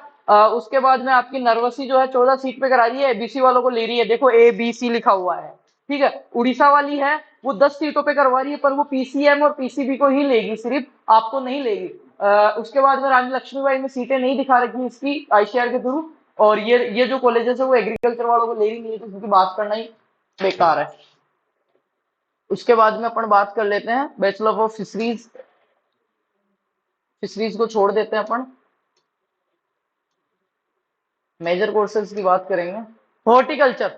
उसके बाद में आपकी नरवसी जो है 14 सीट पे करा रही है, एबीसी वालों को ले रही है, देखो ए बी सी लिखा हुआ है, ठीक है। उड़ीसा वाली है वो 10 सीटों पे करवा रही है, पर वो पीसीएम और पीसीबी को ही लेगी, सिर्फ आपको नहीं लेगी। उसके बाद में रानी लक्ष्मीबाई में सीटें नहीं दिखा रखी इसकी आईसीआर के थ्रू, और ये जो कॉलेजेस है वो एग्रीकल्चर वालों को ले ही नहीं है, तो उनकी बात करना ही बेकार है। उसके बाद में अपन बात कर लेते हैं बैचलर ऑफ फिशरीज, फिशरीज को छोड़ देते हैं अपन, मेजर कोर्सेज की बात करेंगे। हॉर्टिकल्चर,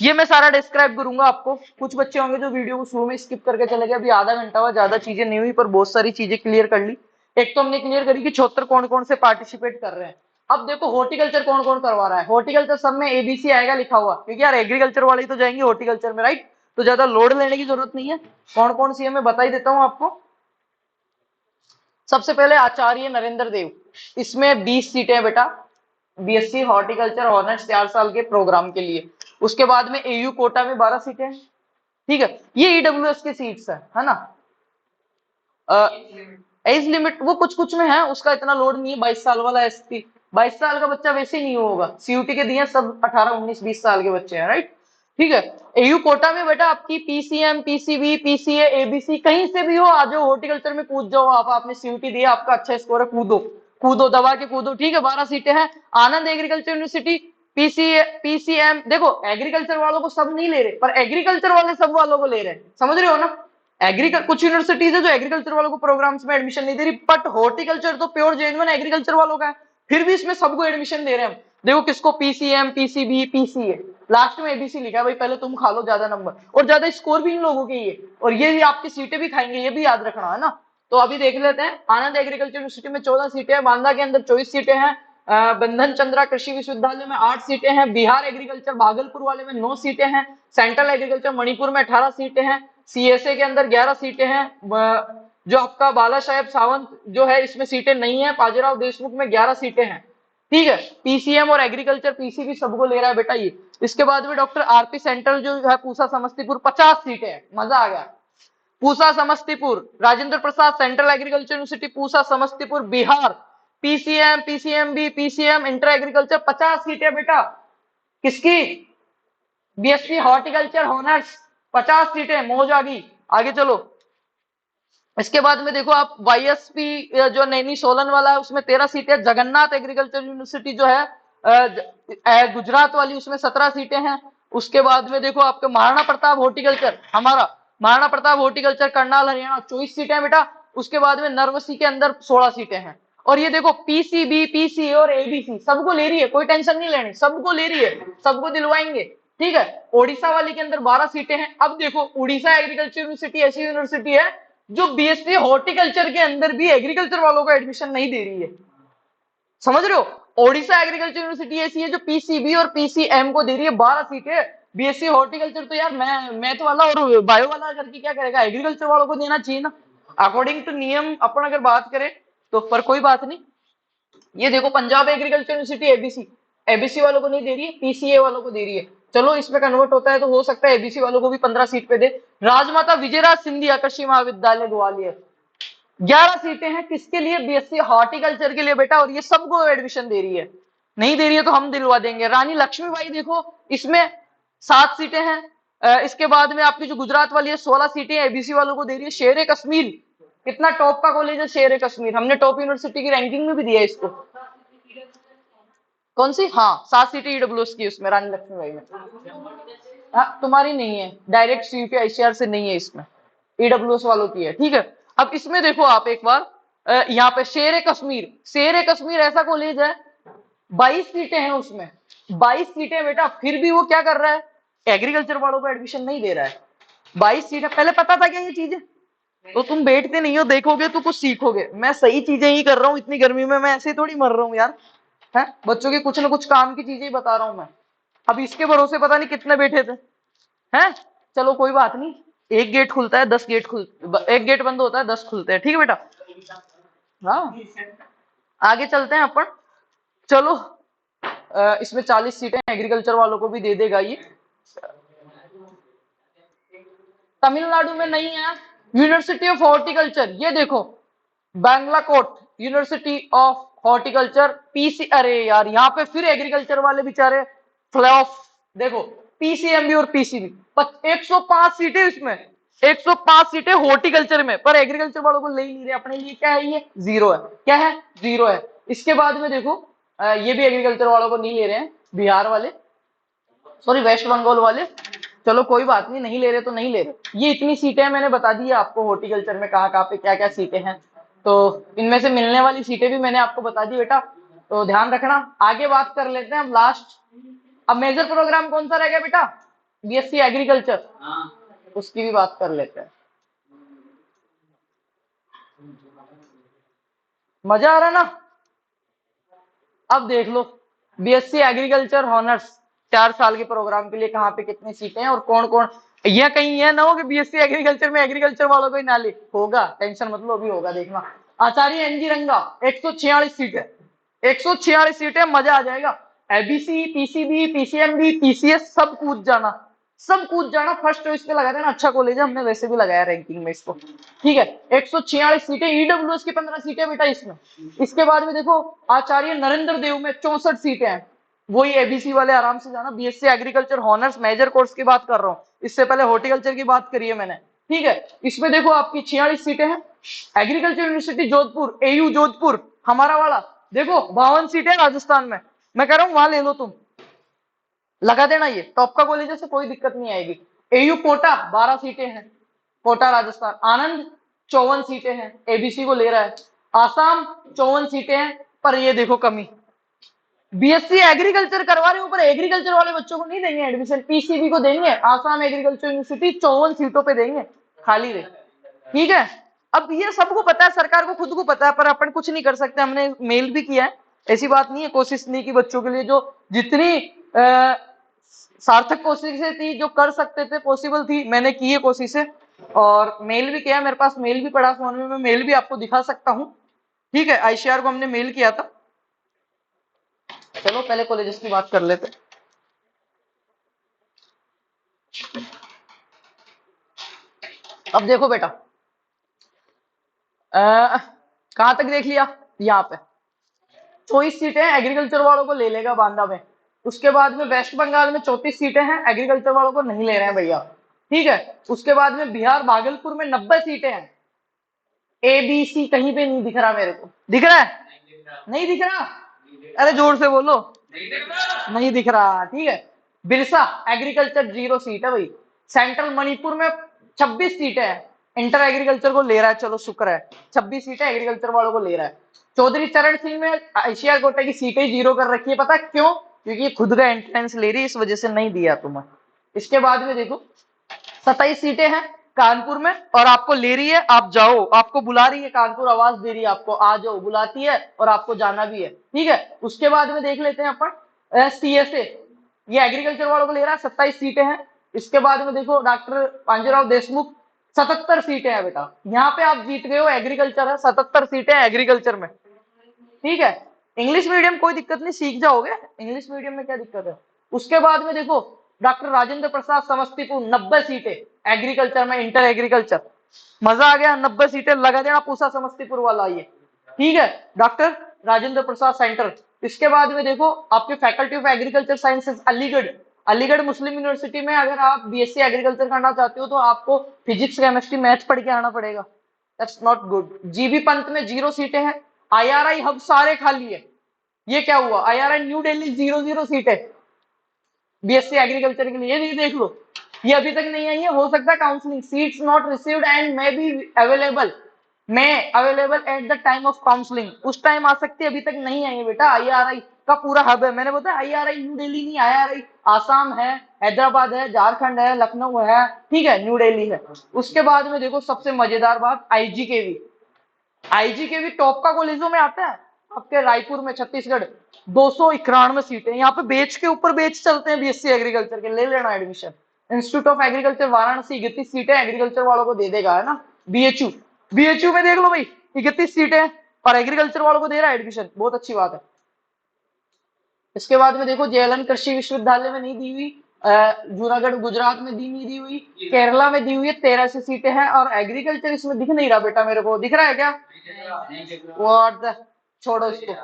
ये मैं सारा डिस्क्राइब करूंगा आपको। कुछ बच्चे होंगे जो वीडियो को शुरू में स्किप करके चले गए, अभी आधा घंटा हुआ, ज्यादा चीजें नहीं हुई, पर बहुत सारी चीजें क्लियर कर ली। एक तो हमने क्लियर करी कि 76 कौन कौन से पार्टिसिपेट कर रहे हैं। अब देखो हॉर्टिकल्चर कौन कौन करवा रहा है। हॉर्टिकल्चर सब में एबीसी आएगा लिखा हुआ, क्योंकि यार एग्रीकल्चर वाले ही तो जाएंगे हॉर्टिकल्चर में, राइट, तो ज्यादा लोड लेने की जरूरत नहीं है। कौन कौन सी है मैं बता ही देता हूं आपको। सबसे पहले आचार्य नरेंद्र देव, इसमें 20 सीटें हैं बेटा, बीएससी हॉर्टिकल्चर ऑनर्स 4 साल के प्रोग्राम के लिए। उसके बाद में एयू कोटा में 12 सीटें हैं, ठीक है। ये ईडब्ल्यूएस की सीट्स है ना। एज लिमिट वो कुछ कुछ में है, उसका इतना लोड नहीं है। 22 साल वाला एसपी, 22 साल का बच्चा वैसे ही नहीं होगा, सीयूटी के दिए सब 18 19 20 साल के बच्चे हैं, राइट, ठीक है। एयू कोटा में बेटा आपकी पीसीएम पीसीबी पीसीए एबीसी कहीं से भी हो, आ जाओ हॉर्टिकल्चर में कूद जाओ आप, आपने सीयूटी दिया, आपका अच्छा स्कोर है, कूदो कूदो दबा के कूदो, ठीक है। 12 सीटें हैं। आनंद एग्रीकल्चर यूनिवर्सिटी पीसीए पीसीएम, देखो एग्रीकल्चर वालों को सब नहीं ले रहे, पर एग्रीकल्चर वाले सब वालों को ले रहे हैं, समझ रहे हो ना। एग्रीकल्चर कुछ यूनिवर्सिटीज है जो एग्रीकल्चर वालों को प्रोग्राम्स में एडमिशन नहीं दे रही, बट हॉर्टिकल्चर तो प्योर जेन्युइन एग्रीकल्चर वालों का है, फिर भी इसमें सबको एडमिशन दे रहे हैं हम। देखो किसको, पीसीएम पीसीबी पीसीए, लास्ट में एबीसी लिखा है भाई, पहले तुम खा लो ज्यादा नंबर, और ज्यादा स्कोर भी इन लोगों के ही है, और ये भी आपकी सीटें भी खाएंगे, ये भी याद रखना है ना। तो अभी देख लेते हैं। आनंद एग्रीकल्चर यूनिवर्सिटी में 14 सीटें हैं, बांदा के अंदर 24 सीटें हैं, बंधन चंद्रा कृषि विश्वविद्यालय में 8 सीटें हैं, बिहार एग्रीकल्चर भागलपुर वाले में 9 सीटें हैं, सेंट्रल एग्रीकल्चर मणिपुर में 18 सीटें हैं, सीएसए के अंदर 11 सीटें हैं, जो आपका बाला साहेब सावंत जो है इसमें सीटें नहीं है, बाजीराव देशमुख में 11 सीटें हैं, ठीक है। पीसीएम और एग्रीकल्चर पीसीबी सबको ले रहा है बेटा ये। इसके बाद में डॉक्टर आरपी सेंट्रल जो है पूसा समस्तीपुर 50 सीटें हैं, मजा आ गया। Pusa Samastipur, Rajendra Prasad central agriculture university Pusa Samastipur Bihar, PCM PCMB PCM inter agriculture 50 सीटें बेटा, किसकी, बीएससी हॉर्टिकल्चर ऑनर्स 50 सीटें, मौज आ गई। आगे चलो। इसके बाद में देखो आप वाईएसपी जो नैनी सोलन वाला है उसमें 13 सीटें, जगन्नाथ एग्रीकल्चर यूनिवर्सिटी जो है गुजरात वाली उसमें 17 सीटें हैं। उसके बाद में देखो आपके महाराणा प्रताप हॉर्टिकल्चर, हमारा महाराणा प्रताप हॉर्टिकल्चर करनाल हरियाणा 24 सीटें बेटा। उसके बाद में नरवसी के अंदर 16 सीटें हैं। और ये देखो पीसीबी पीसी और एबीसी सबको ले रही है, कोई टेंशन नहीं लेनी, सबको ले रही है, सबको दिलवाएंगे, ठीक है। ओडिशा वाली के अंदर 12 सीटें हैं। अब देखो उड़ीसा एग्रीकल्चर यूनिवर्सिटी ऐसी यूनिवर्सिटी है जो बीएससी हॉर्टिकल्चर के अंदर भी एग्रीकल्चर वालों को एडमिशन नहीं दे रही है, समझ रहे हो। ओडिशा एग्रीकल्चर यूनिवर्सिटी ऐसी है जो पीसीबी और पीसीएम को दे रही है 12 सीटें। बीएससी हॉर्टिकल्चर तो यार मैथ वाला और बायो वाला करके क्या करेगा, एग्रीकल्चर वालों को देना चाहिए ना, अकॉर्डिंग टू नियम अपन अगर बात करें तो। पर कोई बात नहीं। ये देखो Punjab agriculture university ABC, ABC वालों को नहीं दे रही है, पीसीए वालों को दे रही है। चलो इसमें कन्वर्ट होता है तो हो सकता है एबीसी वालों को भी 15 सीट पे दे। राजमाता विजयराज सिंधिया कृषि महाविद्यालय ग्वालियर 11 सीटें हैं, किसके लिए, बीएससी हॉर्टिकल्चर के लिए बेटा, और ये सबको एडमिशन दे रही है। नहीं दे रही है तो हम दिलवा देंगे। रानी लक्ष्मीबाई देखो इसमें 7 सीटें हैं। इसके बाद में आपकी जो गुजरात वाली है 16 सीटें एबीसी वालों को दे रही है। शेर कश्मीर, कितना टॉप का कॉलेज है शेर कश्मीर, हमने टॉप यूनिवर्सिटी की रैंकिंग में भी दिया इसको। कौन सी, हाँ 7 सीटें ईडब्ल्यूएस की उसमें रानी लक्ष्मीबाई में। हाँ तुम्हारी नहीं है, डायरेक्ट सीयूटी आईसीआर से नहीं है, इसमें ईडब्ल्यूएस वालों की है, ठीक है। अब इसमें देखो आप एक बार, यहाँ पे शेर कश्मीर, शेर कश्मीर ऐसा कॉलेज है 22 सीटें हैं उसमें, 22 सीटें बेटा, फिर भी वो क्या कर रहा है, एग्रीकल्चर वालों को एडमिशन नहीं दे रहा है। 22 सीट है, पहले पता था क्या ये चीजें? तो तुम बैठते नहीं हो, देखोगे तो कुछ सीखोगे। मैं सही चीजें ही कर रहा हूँ, इतनी गर्मी में मैं ऐसे थोड़ी मर रहा हूँ यार। है, बच्चों के कुछ ना कुछ काम की चीजें ही बता रहा हूँ मैं। अब इसके भरोसे पता नहीं कितने बैठे थे। हैं, चलो कोई बात नहीं। एक गेट खुलता है 10 गेट एक गेट बंद होता है 10 खुलते हैं, ठीक है बेटा। हाँ, आगे चलते हैं अपन। चलो, इसमें 40 सीटें एग्रीकल्चर वालों को भी दे देगा ये। तमिलनाडु में नहीं है यूनिवर्सिटी ऑफ हॉर्टिकल्चर, ये देखो, बांग्लाकोट यूनिवर्सिटी ऑफ हॉर्टिकल्चर पीसी। अरे यार, यहाँ पे फिर एग्रीकल्चर वाले बेचारे फ्लॉप। देखो, पीसीएमबी और पीसीबी 105 सीटें इसमें, 105 सीटें हॉर्टिकल्चर में, पर एग्रीकल्चर वालों को ले ही नहीं रहे। अपने लिए क्या है, ये जीरो है। क्या है, जीरो है। इसके बाद में देखो, ये भी एग्रीकल्चर वालों को नहीं ले रहे हैं, बिहार वाले, सॉरी वेस्ट बंगाल वाले। चलो कोई बात नहीं, नहीं ले रहे तो नहीं ले रहे। ये इतनी सीटें हैं, मैंने बता दी है आपको हॉर्टिकल्चर में कहाँ कहाँ पे क्या क्या सीटें हैं। तो इनमें से मिलने वाली सीटें भी मैंने आपको बता दी बेटा, तो ध्यान रखना। आगे बात कर लेते हैं अब लास्ट। अब मेजर प्रोग्राम कौन सा रह गया बेटा? बीएससी एग्रीकल्चर, उसकी भी बात कर लेते हैं। मजा आ रहा ना? अब देख लो, बीएससी एग्रीकल्चर हॉनर्स 4 साल के प्रोग्राम के लिए कहाँ पे कितनी सीटें हैं और कौन कौन। यह कहीं यह ना हो कि बीएससी एग्रीकल्चर में एग्रीकल्चर वालों को ही ना ले, होगा, टेंशन मत लो, अभी होगा, देखना। आचार्य एनजी रंगा 146 सीटें, 146 सीटें, मजा आ जाएगा। एबीसी, पीसीबी, पीसीएमबी, पीसीएस, सब कूद जाना, सब कूद जाना। फर्स्ट चॉइस पे लगा देना, अच्छा कॉलेज है, हमने वैसे भी लगाया रैंकिंग में इसको। ठीक है, 146 सीटें। ईडब्ल्यूएस की 15 सीटें बेटा इसमें। इसके बाद में देखो, आचार्य नरेंद्र देव में 64 सीटें हैं। वही एबीसी वाले आराम से जाना। BSc agriculture honours major course की बात कर रहा हूँ, इससे पहले हॉर्टिकल्चर की बात करी है मैंने। ठीक है, इसमें देखो आपकी 46 सीटें हैं। Agriculture university Jodhpur, AU Jodhpur, हमारा वाला, देखो 52 सीटें राजस्थान में। मैं कह रहा हूँ वहां ले लो तुम, लगा देना, ये टॉप का कॉलेज है, से कोई दिक्कत नहीं आएगी। एयू कोटा 12 सीटें हैं, कोटा राजस्थान। आनंद 54 सीटें हैं, एबीसी को ले रहा है। आसाम 54 सीटें हैं, पर ये देखो कमी, बीएससी एग्रीकल्चर करवा रहे हो, पर एग्रीकल्चर वाले बच्चों को नहीं देंगे एडमिशन, पीसीबी को देंगे। आसाम एग्रीकल्चर यूनिवर्सिटी 54 सीटों पे देंगे, खाली रहे। ठीक है, अब ये सबको पता है, सरकार को खुद को पता है, पर अपन कुछ नहीं कर सकते। हमने मेल भी किया है, ऐसी बात नहीं है, कोशिश नहीं की बच्चों के लिए, जो जितनी सार्थक कोशिशें थी, जो कर सकते थे, पॉसिबल थी, मैंने की है कोशिशें। और मेल भी किया, मेरे पास मेल भी पड़ा फोन में, मैं मेल भी आपको दिखा सकता हूँ। ठीक है, आईसीआर को हमने मेल किया था। चलो पहले कॉलेजेस की बात कर लेते। अब देखो बेटा, कहां तक देख लिया? यहाँ पे 24 सीटें एग्रीकल्चर वालों को ले लेगा बांदा में। उसके बाद में वेस्ट बंगाल में 34 सीटें हैं, एग्रीकल्चर वालों को नहीं ले रहे हैं भैया। ठीक है, उसके बाद में बिहार भागलपुर में 90 सीटें हैं। ए बी सी कहीं पे नहीं दिख रहा मेरे को, दिख रहा है? नहीं दिख रहा? अरे जोर से बोलो, नहीं दिख रहा। ठीक है, बिरसा एग्रीकल्चर 0 सीट है भाई। सेंट्रल मणिपुर में 26 सीटें हैं, इंटर एग्रीकल्चर को ले रहा है, चलो शुक्र है, 26 सीटें एग्रीकल्चर वालों को ले रहा है। चौधरी चरण सिंह में आईसीआर कोटा की सीटें 0 कर रखी है, पता क्यों? क्योंकि ये खुद का एंट्रेंस ले रही है, इस वजह से नहीं दिया तुम्हें। इसके बाद में देखो 27 सीटें हैं कानपुर में, और आपको ले रही है, आप जाओ, आपको बुला रही है, कानपुर आवाज दे रही है आपको, आ जाओ, बुलाती है, और आपको जाना भी है। ठीक है, उसके बाद में देख लेते हैं अपन सीएसए, ये एग्रीकल्चर वालों को ले रहा है, 27 सीटें हैं। इसके बाद में देखो डॉक्टर पांजुराव देशमुख, 77 सीटें हैं बेटा। यहाँ पे आप जीत गए हो, एग्रीकल्चर है, 77 सीटें एग्रीकल्चर में। ठीक है, इंग्लिश मीडियम कोई दिक्कत नहीं, सीख जाओगे, इंग्लिश मीडियम में क्या दिक्कत है। उसके बाद में देखो डॉक्टर राजेंद्र प्रसाद समस्तीपुर, 90 सीटें एग्रीकल्चर में, इंटर एग्रीकल्चर। मजा आ गया, 90 सीटें, लगा देना पूसा समस्तीपुर वाला ये। ठीक है, डॉक्टर राजेंद्र प्रसाद सेंटर। इसके बाद में देखो आपके faculty of agriculture sciences Aligarh, Aligarh Muslim university में अगर आप बीएससी एग्रीकल्चर करना चाहते हो तो आपको फिजिक्स केमिस्ट्री मैथ पढ़ के आना पड़ेगा, that's not good. GB Pant में 0 सीटें हैं। आईआरआई हब सारे खाली है। ये क्या हुआ? आईआरआई न्यू दिल्ली 0 सीटें बीएससी एग्रीकल्चर के लिए, ये देख लो, ये अभी तक नहीं आई है, हो सकता है counselling, seats not received and may be available. में available at the time of counselling, उस टाइम आ सकती है, अभी तक नहीं आई है बेटा। आईआरआई का पूरा हब है, मैंने बताया आईआरआई न्यू दिल्ली नहीं, आईआरआई आसाम है, हैदराबाद है, झारखंड है, लखनऊ है, ठीक है, न्यू दिल्ली है। उसके बाद में देखो सबसे मजेदार बात, आईजीकेवी। आईजीकेवी टॉप का कॉलेजों में आता है आपके रायपुर में, छत्तीसगढ़। 291 सीटें, यहाँ पे बेच के ऊपर बेच चलते हैं बीएससी एग्रीकल्चर के, ले लेना admission. Institute of agriculture Varanasi 31 सीटें एग्रीकल्चर वालों को दे देगा, है ना। बीएचयू, बीएचयू में देख लो भाई 31 सीटें और एग्रीकल्चर वालों को दे रहा है एडमिशन, बहुत अच्छी बात है। इसके बाद में देखो जेएलएन कृषि विश्वविद्यालय में नहीं दी हुई, जूनागढ़ गुजरात में दी नहीं दी हुई, केरला में दी हुई है, 13 सीटें हैं। और एग्रीकल्चर इसमें दिख नहीं रहा बेटा, मेरे को दिख रहा है क्या? व्हाट द, छोड़ो इसको।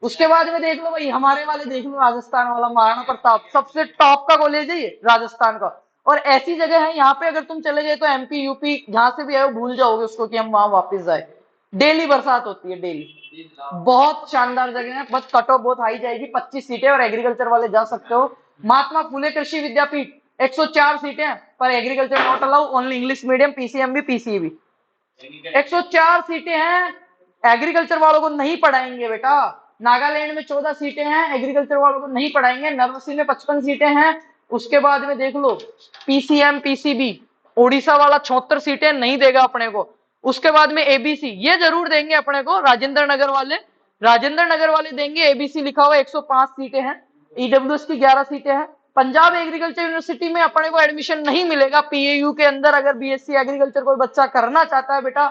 उसके बाद में देख लो भाई हमारे वाले, देख लो राजस्थान वाला महाराणा प्रताप, सबसे टॉप का कॉलेज है ये राजस्थान का। और ऐसी जगह है यहाँ पे, अगर तुम चले गए तो एमपी यूपी जहां से भी आए हो भूल जाओगे उसको कि हम वहां वापस जाए। डेली बरसात होती है, डेली। बहुत शानदार जगह है, बस कट ऑफ बहुत हाई जाएगी, 25 सीटें और एग्रीकल्चर वाले जा सकते हो। महात्मा फुले कृषि विद्यापीठ 104 सीटें हैं, पर agriculture not allow, only English medium, PCMB PCB. 104 सीटें हैं, एग्रीकल्चर वालों को नहीं पढ़ाएंगे बेटा। नागालैंड में 14 सीटें हैं, एग्रीकल्चर वालों को नहीं पढ़ाएंगे। नरवसी में 55 सीटें हैं। उसके बाद में देख लो पीसीएम पीसीबी, ओडिशा वाला 76 सीटें नहीं देगा अपने को। उसके बाद में एबीसी, ये जरूर देंगे अपने को, राजेंद्र नगर वाले, राजेंद्र नगर वाले देंगे। एबीसी लिखा हुआ 105 सीटें हैं, ईडब्ल्यूएस की 11 सीटें हैं। पंजाब एग्रीकल्चर यूनिवर्सिटी में अपने को एडमिशन नहीं मिलेगा। पीएयू के अंदर अगर बीएससी एग्रीकल्चर कोई बच्चा करना चाहता है बेटा,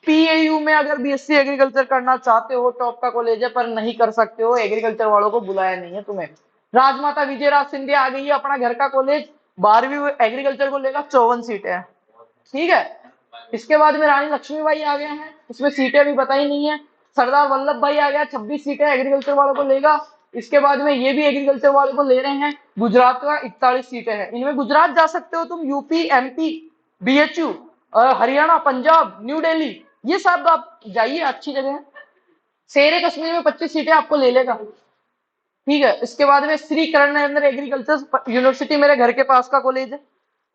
पीएयू में अगर बीएससी एग्रीकल्चर करना चाहते हो, टॉप का कॉलेज है, पर नहीं कर सकते हो, एग्रीकल्चर वालों को बुलाया नहीं है तुम्हें। राजमाता विजयराज सिंधिया आ गई है, अपना घर का कॉलेज, 12वीं एग्रीकल्चर को लेगा, 54 सीटें हैं, ठीक है। इसके बाद में रानी लक्ष्मीबाई आ गए हैं, इसमें सीटें अभी बताई नहीं है। सरदार वल्लभ भाई आ गया, 26 सीटें एग्रीकल्चर वालों को लेगा। इसके बाद में ये भी एग्रीकल्चर वालों को ले रहे हैं। गुजरात का 41 सीटें हैं, इनमें गुजरात जा सकते हो तुम, UP MP BHU, Haryana Punjab new Delhi, ये सब आप जाइए, अच्छी जगह है। शेर कश्मीर में 25 सीटें आपको ले लेगा, ठीक है। इसके बाद में श्री करण नरेंद्र एग्रीकल्चर यूनिवर्सिटी मेरे घर के पास का कॉलेज है,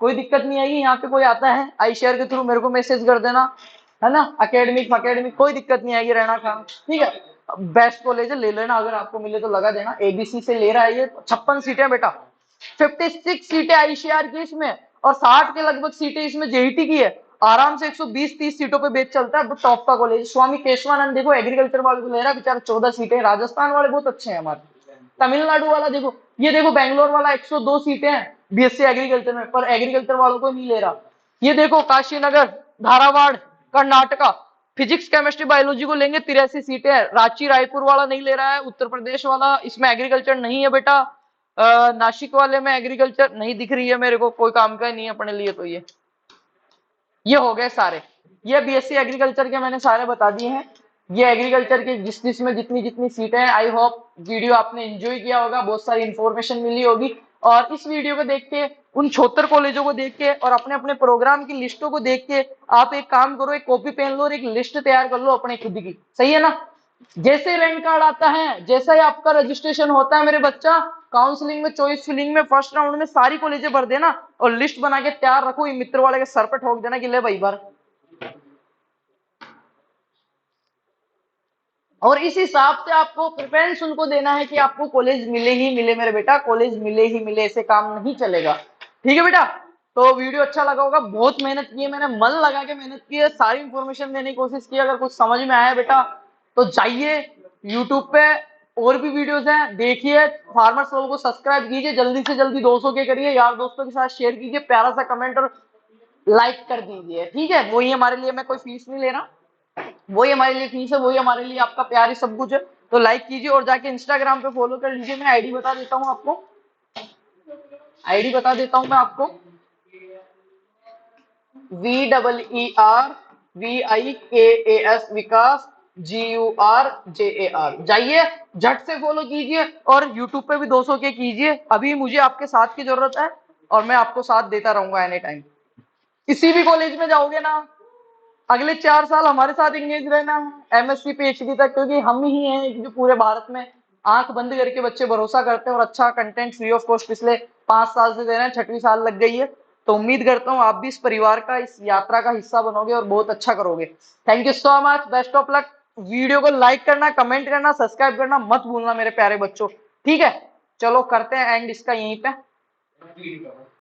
कोई दिक्कत नहीं आएगी। यहाँ पे कोई आता है आई शेयर के थ्रू मेरे को मैसेज कर देना, है ना। अकेडमिक कोई दिक्कत नहीं आएगी, रहना खाना, ठीक है। बेस्ट कॉलेज है, ले लेना, अगर आपको मिले तो लगा देना। एबीसी से ले रहा है ये, 56 सीटें बेटा, 56 सीटें आईसीआर की इसमें, और 60 के लगभग सीटें इसमें जेईटी की है। आराम से 120-30 सीटों पे बेच चलता है, टॉप का कॉलेज। स्वामी केशवानंद देखो एग्रीकल्चर वाले को ले रहा है बेचारा, 14 सीटें। राजस्थान वाले बहुत अच्छे हैं हमारे। तमिलनाडु वाला देखो, ये देखो बेंगलोर वाला 102 सीटें हैं बीएससी एग्रीकल्चर में, पर एग्रीकल्चर वालों को नहीं ले रहा। ये देखो Kashinagar, Dharwad, Karnataka, physics chemistry biology को लेंगे, 83 सीटें हैं। रांची रायपुर वाला नहीं ले रहा है, उत्तर प्रदेश वाला, इसमें एग्रीकल्चर नहीं है बेटा। नासिक वाले में एग्रीकल्चर नहीं दिख रही है मेरे को, कोई काम का नहीं है अपने लिए। तो ये हो गए सारे, ये बीएससी एग्रीकल्चर के मैंने सारे बता दिए हैं। ये एग्रीकल्चर के जिसमें जितनी जितनी सीटें हैं। आई होप वीडियो आपने एंजॉय किया होगा, बहुत सारी इंफॉर्मेशन मिली होगी। और इस वीडियो को देख के, उन 76 कॉलेजों को देख के और अपने अपने प्रोग्राम की लिस्टों को देख के आप एक काम करो, एक कॉपी पेन लो और एक लिस्ट तैयार कर लो अपने खुद की, सही है ना। जैसे रैंक कार्ड आता है, जैसा ही आपका रजिस्ट्रेशन होता है मेरे बच्चा, काउंसलिंग में, चॉइस फिलिंग में, फर्स्ट राउंड में सारी कॉलेजें भर देना और लिस्ट बना के तैयार रखो। ये मित्र वाले के सर पे ठोक देना कि ले भाई भर। और इस हिसाब से आपको प्रेफरेंस उनको देना है कि आपको कॉलेज मिले ही मिले मेरे बेटा, कॉलेज मिले ही मिले, ऐसे काम नहीं चलेगा, ठीक है बेटा। तो वीडियो अच्छा लगा होगा, बहुत मेहनत की है मैंने, मन लगा के मेहनत की है, सारी इंफॉर्मेशन देने की कोशिश की। अगर कुछ समझ में आया बेटा तो जाइए यूट्यूब पे, और भी वीडियोस हैं देखिए। फार्मर सोल को सब्सक्राइब कीजिए, जल्दी से जल्दी 200 के करिए, यार दोस्तों के साथ शेयर कीजिए, प्यारा सा कमेंट और लाइक कर दीजिए, ठीक है। वही हमारे लिए, मैं कोई फीस नहीं ले रहा, वही हमारे लिए फीस है, वही हमारे लिए आपका प्यार ही सब कुछ है। तो लाइक कीजिए और जाके इंस्टाग्राम पे फॉलो कर लीजिए। मैं आईडी बता देता हूँ आपको, आईडी बता देता हूँ मैं आपको, VEERVIKAS विकास GURJAR, जाइए झट से फॉलो कीजिए और यूट्यूब पे भी 200 के कीजिए। अभी मुझे आपके साथ की जरूरत है और मैं आपको साथ देता रहूंगा एनी टाइम। किसी भी कॉलेज में जाओगे ना, अगले 4 साल हमारे साथ इंगेज रहना है, एमएससी पीएचडी तक, क्योंकि हम ही हैं जो पूरे भारत में आंख बंद करके बच्चे भरोसा करते हैं और अच्छा कंटेंट फ्री ऑफ कॉस्ट पिछले 5 साल से दे रहे हैं, 6वीं साल लग गई है। तो उम्मीद करता हूँ आप भी इस परिवार का, इस यात्रा का हिस्सा बनोगे और बहुत अच्छा करोगे। Thank you so much, best of luck. Video को लाइक करना, कमेंट करना, सब्सक्राइब करना मत भूलना मेरे प्यारे बच्चों। ठीक है, चलो करते हैं एंड इसका यहीं पे।